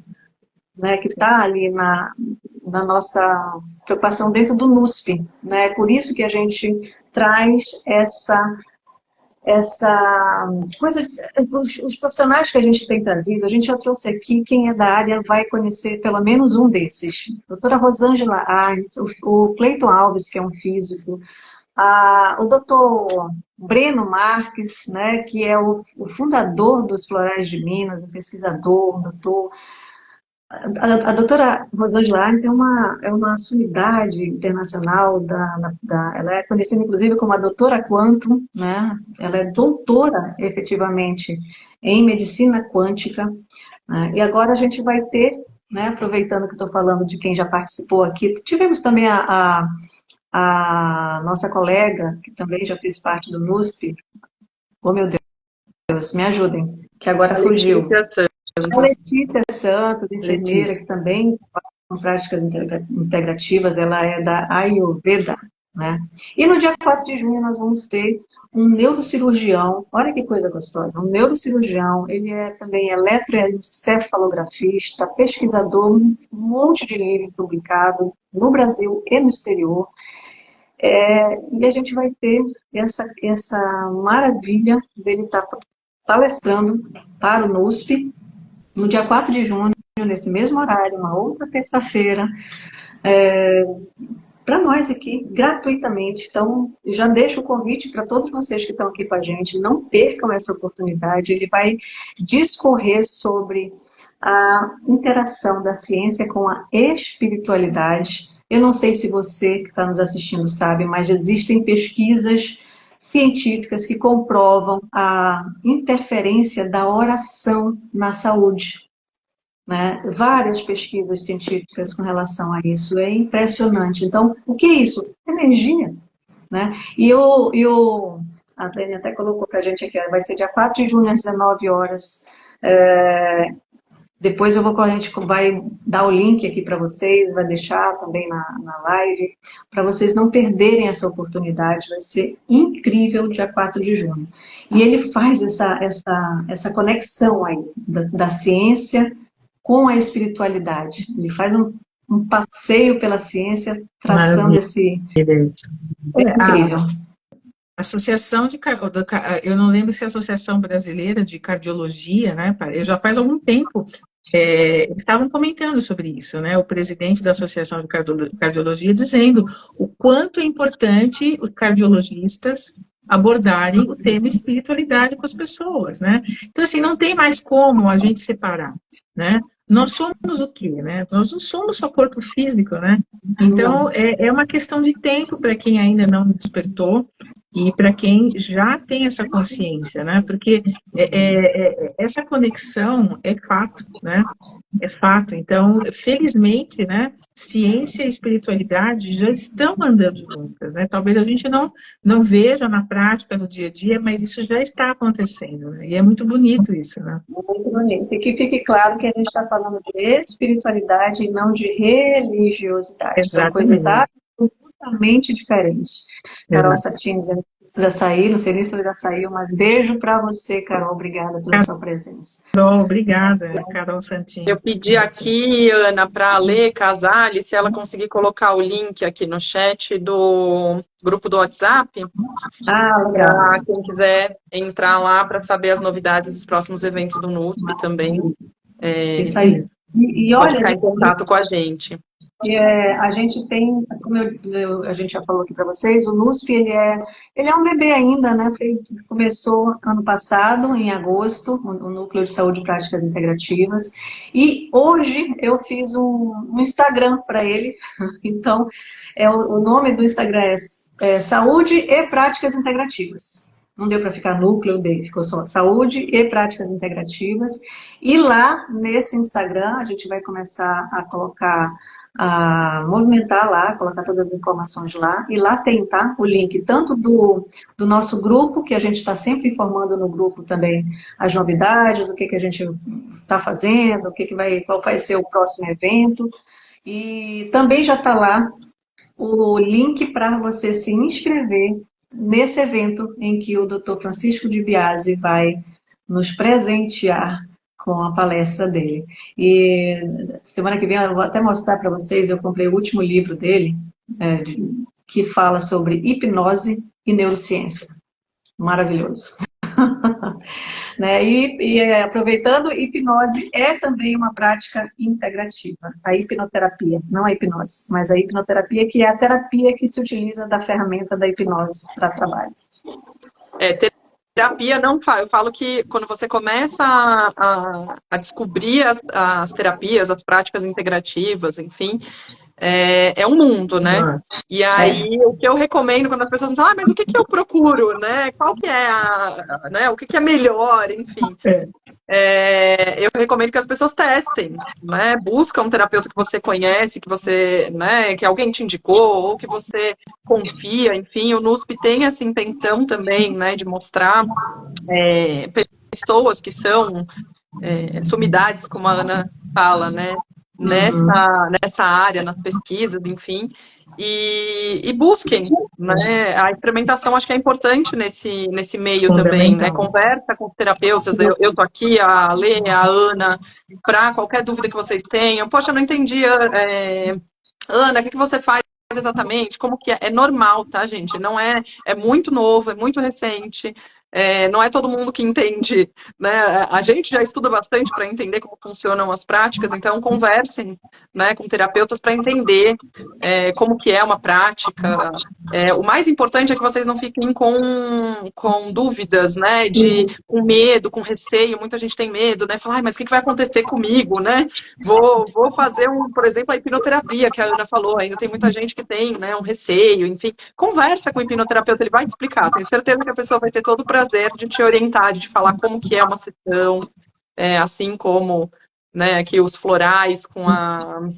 né, que está ali na nossa preocupação dentro do NUSP, né? Por isso que a gente traz essa coisa, os profissionais que a gente tem trazido, a gente já trouxe aqui, quem é da área vai conhecer pelo menos um desses. A doutora Rosângela Arndt, o Cleiton Alves, que é um físico, o doutor Breno Marques, né, que é o fundador dos Florais de Minas, um pesquisador, um doutor. A doutora Rosângela Arndt é uma sumidade internacional, ela é conhecida inclusive como a doutora Quantum, né? Ela é doutora, efetivamente, em medicina quântica, né? E agora a gente vai ter, né, aproveitando que estou falando de quem já participou aqui, tivemos também a nossa colega, que também já fez parte do NUSP, oh meu Deus, me ajudem, que agora fugiu. A Letícia Santos, enfermeira, que também trabalha com práticas integrativas, ela é da Ayurveda, né? E no dia 4 de junho nós vamos ter um neurocirurgião, olha que coisa gostosa, um neurocirurgião, ele é também eletroencefalografista, pesquisador, um monte de livro publicado no Brasil e no exterior, e a gente vai ter essa maravilha dele estar palestrando para o NUSP, no dia 4 de junho, nesse mesmo horário, uma outra terça-feira, para nós aqui, gratuitamente. Então, já deixo o convite para todos vocês que estão aqui com a gente, não percam essa oportunidade. Ele vai discorrer sobre a interação da ciência com a espiritualidade. Eu não sei se você que está nos assistindo sabe, mas existem pesquisas científicas que comprovam a interferência da oração na saúde, né? Várias pesquisas científicas com relação a isso, é impressionante. Então, o que é isso? Energia, né? A Dani até colocou para a gente aqui, vai ser dia 4 de junho às 19 horas. Depois a gente vai dar o link aqui para vocês, vai deixar também na live, para vocês não perderem essa oportunidade, vai ser incrível dia 4 de junho. E ele faz essa conexão aí da ciência com a espiritualidade. Ele faz um passeio pela ciência, traçando esse... É incrível.
A Associação eu não lembro se é a Associação Brasileira de Cardiologia, né? Já faz algum tempo, eles estavam comentando sobre isso, né? O presidente da Associação de Cardiologia dizendo o quanto é importante os cardiologistas abordarem o tema espiritualidade com as pessoas, né? Então, assim, não tem mais como a gente separar, né? Nós somos o quê, né? Nós não somos só corpo físico, né? Então, é uma questão de tempo para quem ainda não despertou e para quem já tem essa consciência, né? Porque essa conexão é fato, né? É fato. Então, felizmente, né? Ciência e espiritualidade já estão andando juntas, né? Talvez a gente não veja na prática, no dia a dia, mas isso já está acontecendo, né? E é muito bonito isso, né?
Muito bonito. E que fique claro que a gente está falando de espiritualidade e não de religiosidade.
Exatamente.
São coisas absolutamente diferentes. Carol Satini dizendo que precisa sair, não sei nem se ela já saiu, mas beijo para você, Carol. Obrigada pela sua presença.
Carol, obrigada, Carol Santini.
Eu pedi aqui, Ana, para a Lê Casale, se ela conseguir colocar o link aqui no chat do grupo do WhatsApp,
legal.
para quem quiser entrar lá para saber as novidades dos próximos eventos do NUSP também.
Isso aí. E
pode
olha,
ficar em contato com a gente.
A gente tem, como a gente já falou aqui para vocês, o NUSP, ele é um bebê ainda, né? Começou ano passado, em agosto, o Núcleo de Saúde e Práticas Integrativas, e hoje eu fiz um Instagram para ele, então o nome do Instagram é Saúde e Práticas Integrativas. Não deu para ficar núcleo dele, ficou só Saúde e Práticas Integrativas, e lá nesse Instagram a gente vai começar a movimentar lá, colocar todas as informações lá, e lá tem, tá, o link tanto do nosso grupo, que a gente está sempre informando no grupo também as novidades, o que a gente está fazendo, qual vai ser o próximo evento, e também já está lá o link para você se inscrever nesse evento em que o Dr. Francisco de Biasi vai nos presentear com a palestra dele. E semana que vem eu vou até mostrar para vocês, eu comprei o último livro dele, que fala sobre hipnose e neurociência. Maravilhoso. Né? Aproveitando, hipnose é também uma prática integrativa. A hipnoterapia, não a hipnose, mas a hipnoterapia, que é a terapia que se utiliza da ferramenta da hipnose para trabalho.
Terapia não faz. Eu falo que quando você começa a descobrir as terapias, as práticas integrativas, enfim, é um mundo, né? E aí, o que eu recomendo quando as pessoas me falam, mas o que eu procuro, né? Qual que é né? O que é melhor, enfim. Eu recomendo que as pessoas testem, né? Busca um terapeuta que você conhece, que você, né? Que alguém te indicou, ou que você confia, enfim. O NUSP tem essa intenção também, né? De mostrar pessoas que são sumidades, como a Ana fala, né? Nessa área, nas pesquisas, enfim, e busquem, né? A experimentação acho que é importante nesse meio também, né? Conversa com os terapeutas, eu tô aqui, a Lê, a Ana, para qualquer dúvida que vocês tenham. Poxa, eu não entendi, Ana, o que você faz exatamente? Como que é? É normal, tá, gente? Não é muito novo, é muito recente. Não é todo mundo que entende, né? A gente já estuda bastante para entender como funcionam as práticas, então conversem, né, com terapeutas para entender como que é uma prática. O mais importante é que vocês não fiquem com dúvidas, né? Com medo, com receio. Muita gente tem medo, né? Fala, mas o que vai acontecer comigo, né? Vou fazer, por exemplo, a hipnoterapia, que a Ana falou. Ainda tem muita gente que tem, né, um receio, enfim. Conversa com o hipnoterapeuta, ele vai te explicar. Tenho certeza que a pessoa vai ter todo o prazer de te orientar, de te falar como que é uma sessão, assim como, né, aqui os florais com a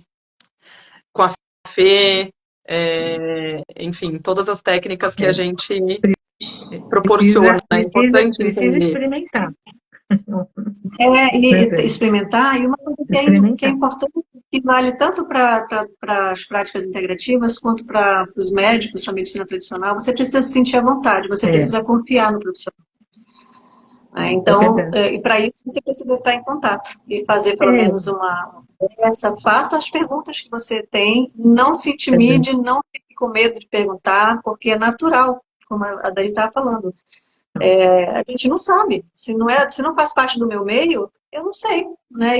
Fê, enfim, todas as técnicas que a gente proporciona.
Precisa experimentar.
Experimentar, e uma coisa que é importante, que vale tanto para as práticas integrativas quanto para os médicos, para a medicina tradicional, você precisa se sentir à vontade, você precisa confiar no profissional. Então, e para isso você precisa estar em contato e fazer pelo menos uma conversa, faça as perguntas que você tem, não se intimide, não fique com medo de perguntar, porque é natural, como a Dani estava falando. A gente não sabe, se não faz parte do meu meio, eu não sei, né?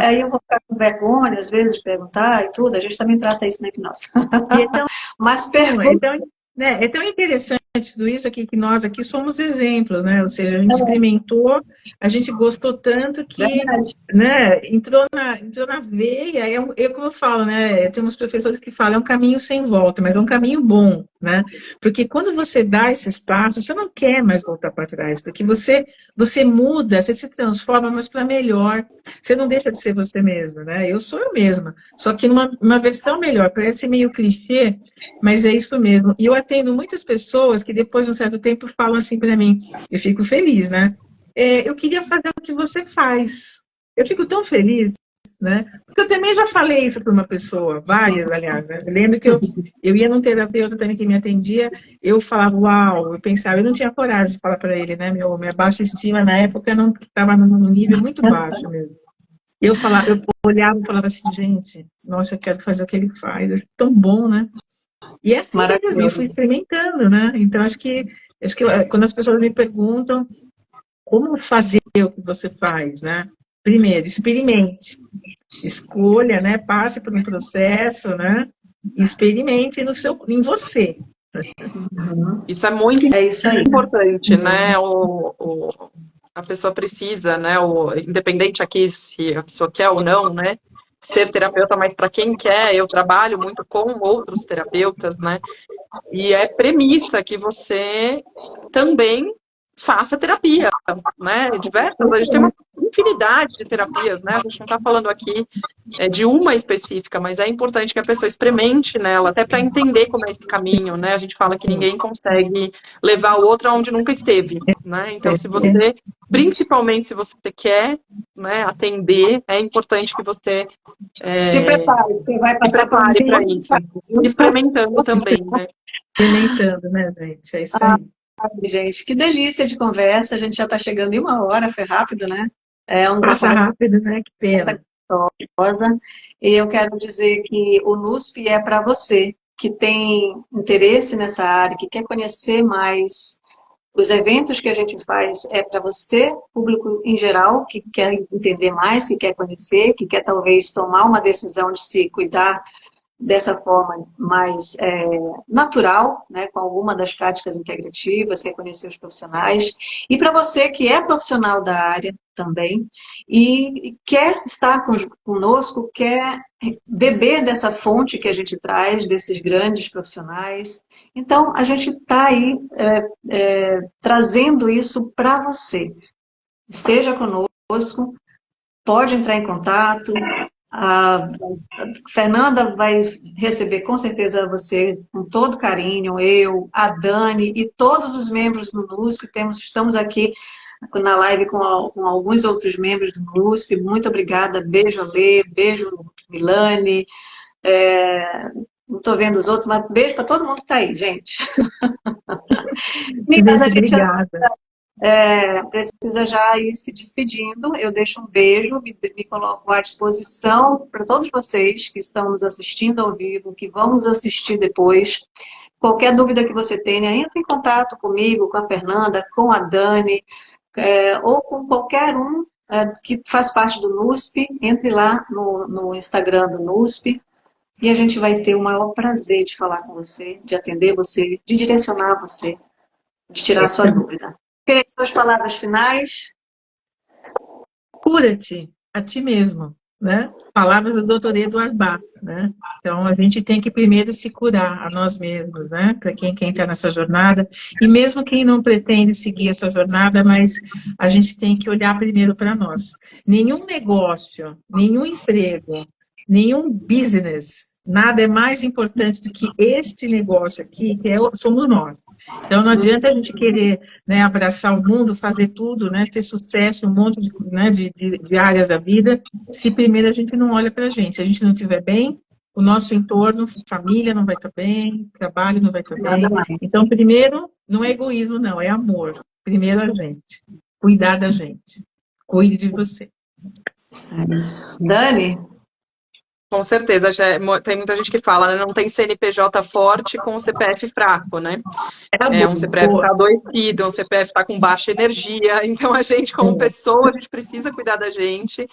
Aí eu vou ficar com vergonha, às vezes, de perguntar e tudo, a gente também trata isso na hipnose. Mas pergunta.
É tão interessante tudo isso aqui, que nós aqui somos exemplos, né? Ou seja, a gente experimentou, a gente gostou tanto que, né, entrou na veia, como eu falo, né? Tem uns professores que falam, é um caminho sem volta, mas é um caminho bom, né? Porque quando você dá esse espaço, você não quer mais voltar para trás, porque você muda, você se transforma, mas para melhor. Você não deixa de ser você mesma, né? Eu sou eu mesma, só que numa versão melhor, parece meio clichê, mas é isso mesmo. E eu atendo muitas pessoas que depois de um certo tempo falam assim para mim, eu fico feliz, né? Eu queria fazer o que você faz. Eu fico tão feliz, né? Porque eu também já falei isso para uma pessoa, várias, aliás, né? Eu lembro que eu ia num terapeuta também que me atendia, eu falava, uau, eu pensava, eu não tinha coragem de falar para ele, né? Minha baixa estima na época estava num nível muito baixo mesmo. Eu olhava e falava assim, gente, nossa, eu quero fazer o que ele faz, é tão bom, né? E é assim mesmo, eu fui experimentando, né? Então, acho que quando as pessoas me perguntam como fazer o que você faz, né? Primeiro, experimente. Escolha, né? Passe por um processo, né? Experimente em você.
Isso é muito
isso aí.
importante, né? A pessoa precisa, né? Independente aqui se a pessoa quer ou não, né? Ser terapeuta, mas para quem quer, eu trabalho muito com outros terapeutas, né? E é premissa que você também faça terapia, né? Diversas, a gente tem uma infinidade de terapias, né? A gente não está falando aqui de uma específica, mas é importante que a pessoa experimente nela, até para entender como é esse caminho, né? A gente fala que ninguém consegue levar o outro aonde nunca esteve, né? Então, principalmente se você quer, né, atender, é importante que você
se prepare, você vai passar por
prepare para isso. Experimentando também, né?
Experimentando, né, gente? É isso aí.
Gente, que delícia de conversa. A gente já está chegando em 1 hora, foi rápido, né? É uma
Passa rápido, né? Que pena.
Gostosa. E eu quero dizer que o NUSP é para você que tem interesse nessa área, que quer conhecer mais. Os eventos que a gente faz é para você, público em geral, que quer entender mais, que quer conhecer, que quer talvez tomar uma decisão de se cuidar dessa forma mais natural, né, com alguma das práticas integrativas, reconhecer os profissionais. E para você que é profissional da área também e quer estar conosco, quer beber dessa fonte que a gente traz, desses grandes profissionais. Então, a gente está aí trazendo isso para você. Esteja conosco, pode entrar em contato. A Fernanda vai receber com certeza você com todo carinho, eu, a Dani e todos os membros do NUSP. Estamos aqui na live com alguns outros membros do NUSP. Muito obrigada, beijo Alê, beijo Milane, não estou vendo os outros, mas beijo para todo mundo que está aí, gente.
Gente, obrigada.
Precisa já ir se despedindo. Eu deixo um beijo, me coloco à disposição para todos vocês que estão nos assistindo ao vivo, que vão nos assistir depois. Qualquer dúvida que você tenha, entre em contato comigo, com a Fernanda, com a Dani, ou com qualquer um que faz parte do NUSP. Entre lá no Instagram do NUSP e a gente vai ter o maior prazer de falar com você, de atender você, de direcionar você, de tirar a sua dúvida. Suas palavras finais?
Cura-te a ti mesmo, né? Palavras do Dr. Eduardo Bach, né? Então, a gente tem que primeiro se curar a nós mesmos, né? Para quem está nessa jornada. E mesmo quem não pretende seguir essa jornada, mas a gente tem que olhar primeiro para nós. Nenhum negócio, nenhum emprego, nenhum business, nada é mais importante do que este negócio aqui, que somos nós. Então, não adianta a gente querer, né, abraçar o mundo, fazer tudo, né, ter sucesso em um monte de áreas da vida, se primeiro a gente não olha para a gente. Se a gente não estiver bem, o nosso entorno, família não vai estar bem, trabalho não vai estar bem. Então, primeiro, não é egoísmo, não, é amor. Primeiro a gente. Cuidar da gente. Cuide de você.
É isso. Dani?
Com certeza, tem muita gente que fala, né? Não tem CNPJ forte com o CPF fraco, né? Um CPF está adoecido, um CPF está com baixa energia, então a gente, como pessoa, a gente precisa cuidar da gente.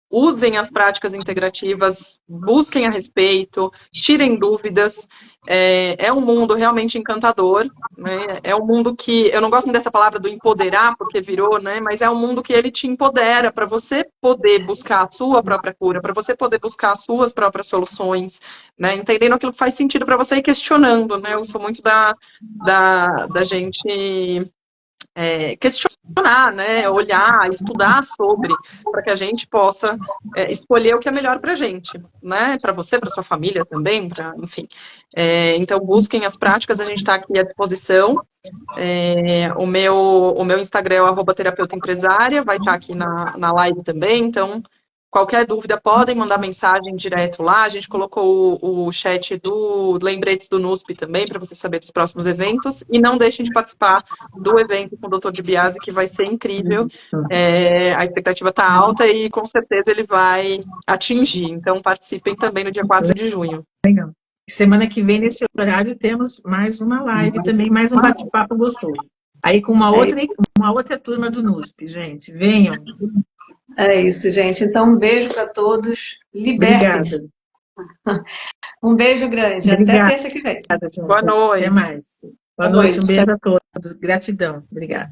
Usem as práticas integrativas, busquem a respeito, tirem dúvidas. É um mundo realmente encantador, né? É um mundo que, eu não gosto dessa palavra do empoderar, porque virou, né? Mas é um mundo que ele te empodera para você poder buscar a sua própria cura, para você poder buscar as suas próprias soluções, né? Entendendo aquilo que faz sentido para você e questionando, né? Eu sou muito da gente questionar, né, olhar, estudar sobre, para que a gente possa escolher o que é melhor para a gente, né, para você, para sua família também, enfim. Então, busquem as práticas, a gente está aqui à disposição. O meu Instagram é o @terapeuta-empresária, vai estar aqui na live também, então, qualquer dúvida, podem mandar mensagem direto lá. A gente colocou o chat do Lembretes do NUSP também, para você saber dos próximos eventos. E não deixem de participar do evento com o Dr. Di Biase, que vai ser incrível. A expectativa está alta e, com certeza, ele vai atingir. Então, participem também no dia 4 de junho.
Legal. Semana que vem, nesse horário, temos mais uma live também, mais um bate-papo gostoso. Aí com uma outra turma do NUSP, gente. Venham.
É isso, gente. Então, um beijo para todos. Libertem-se.
Obrigada.
Um beijo grande. Até
Obrigada,
terça que vem.
Boa
João. Até
noite.
mais. Boa
Boa
noite, um
noite.
beijo a todos. Gratidão. Obrigada.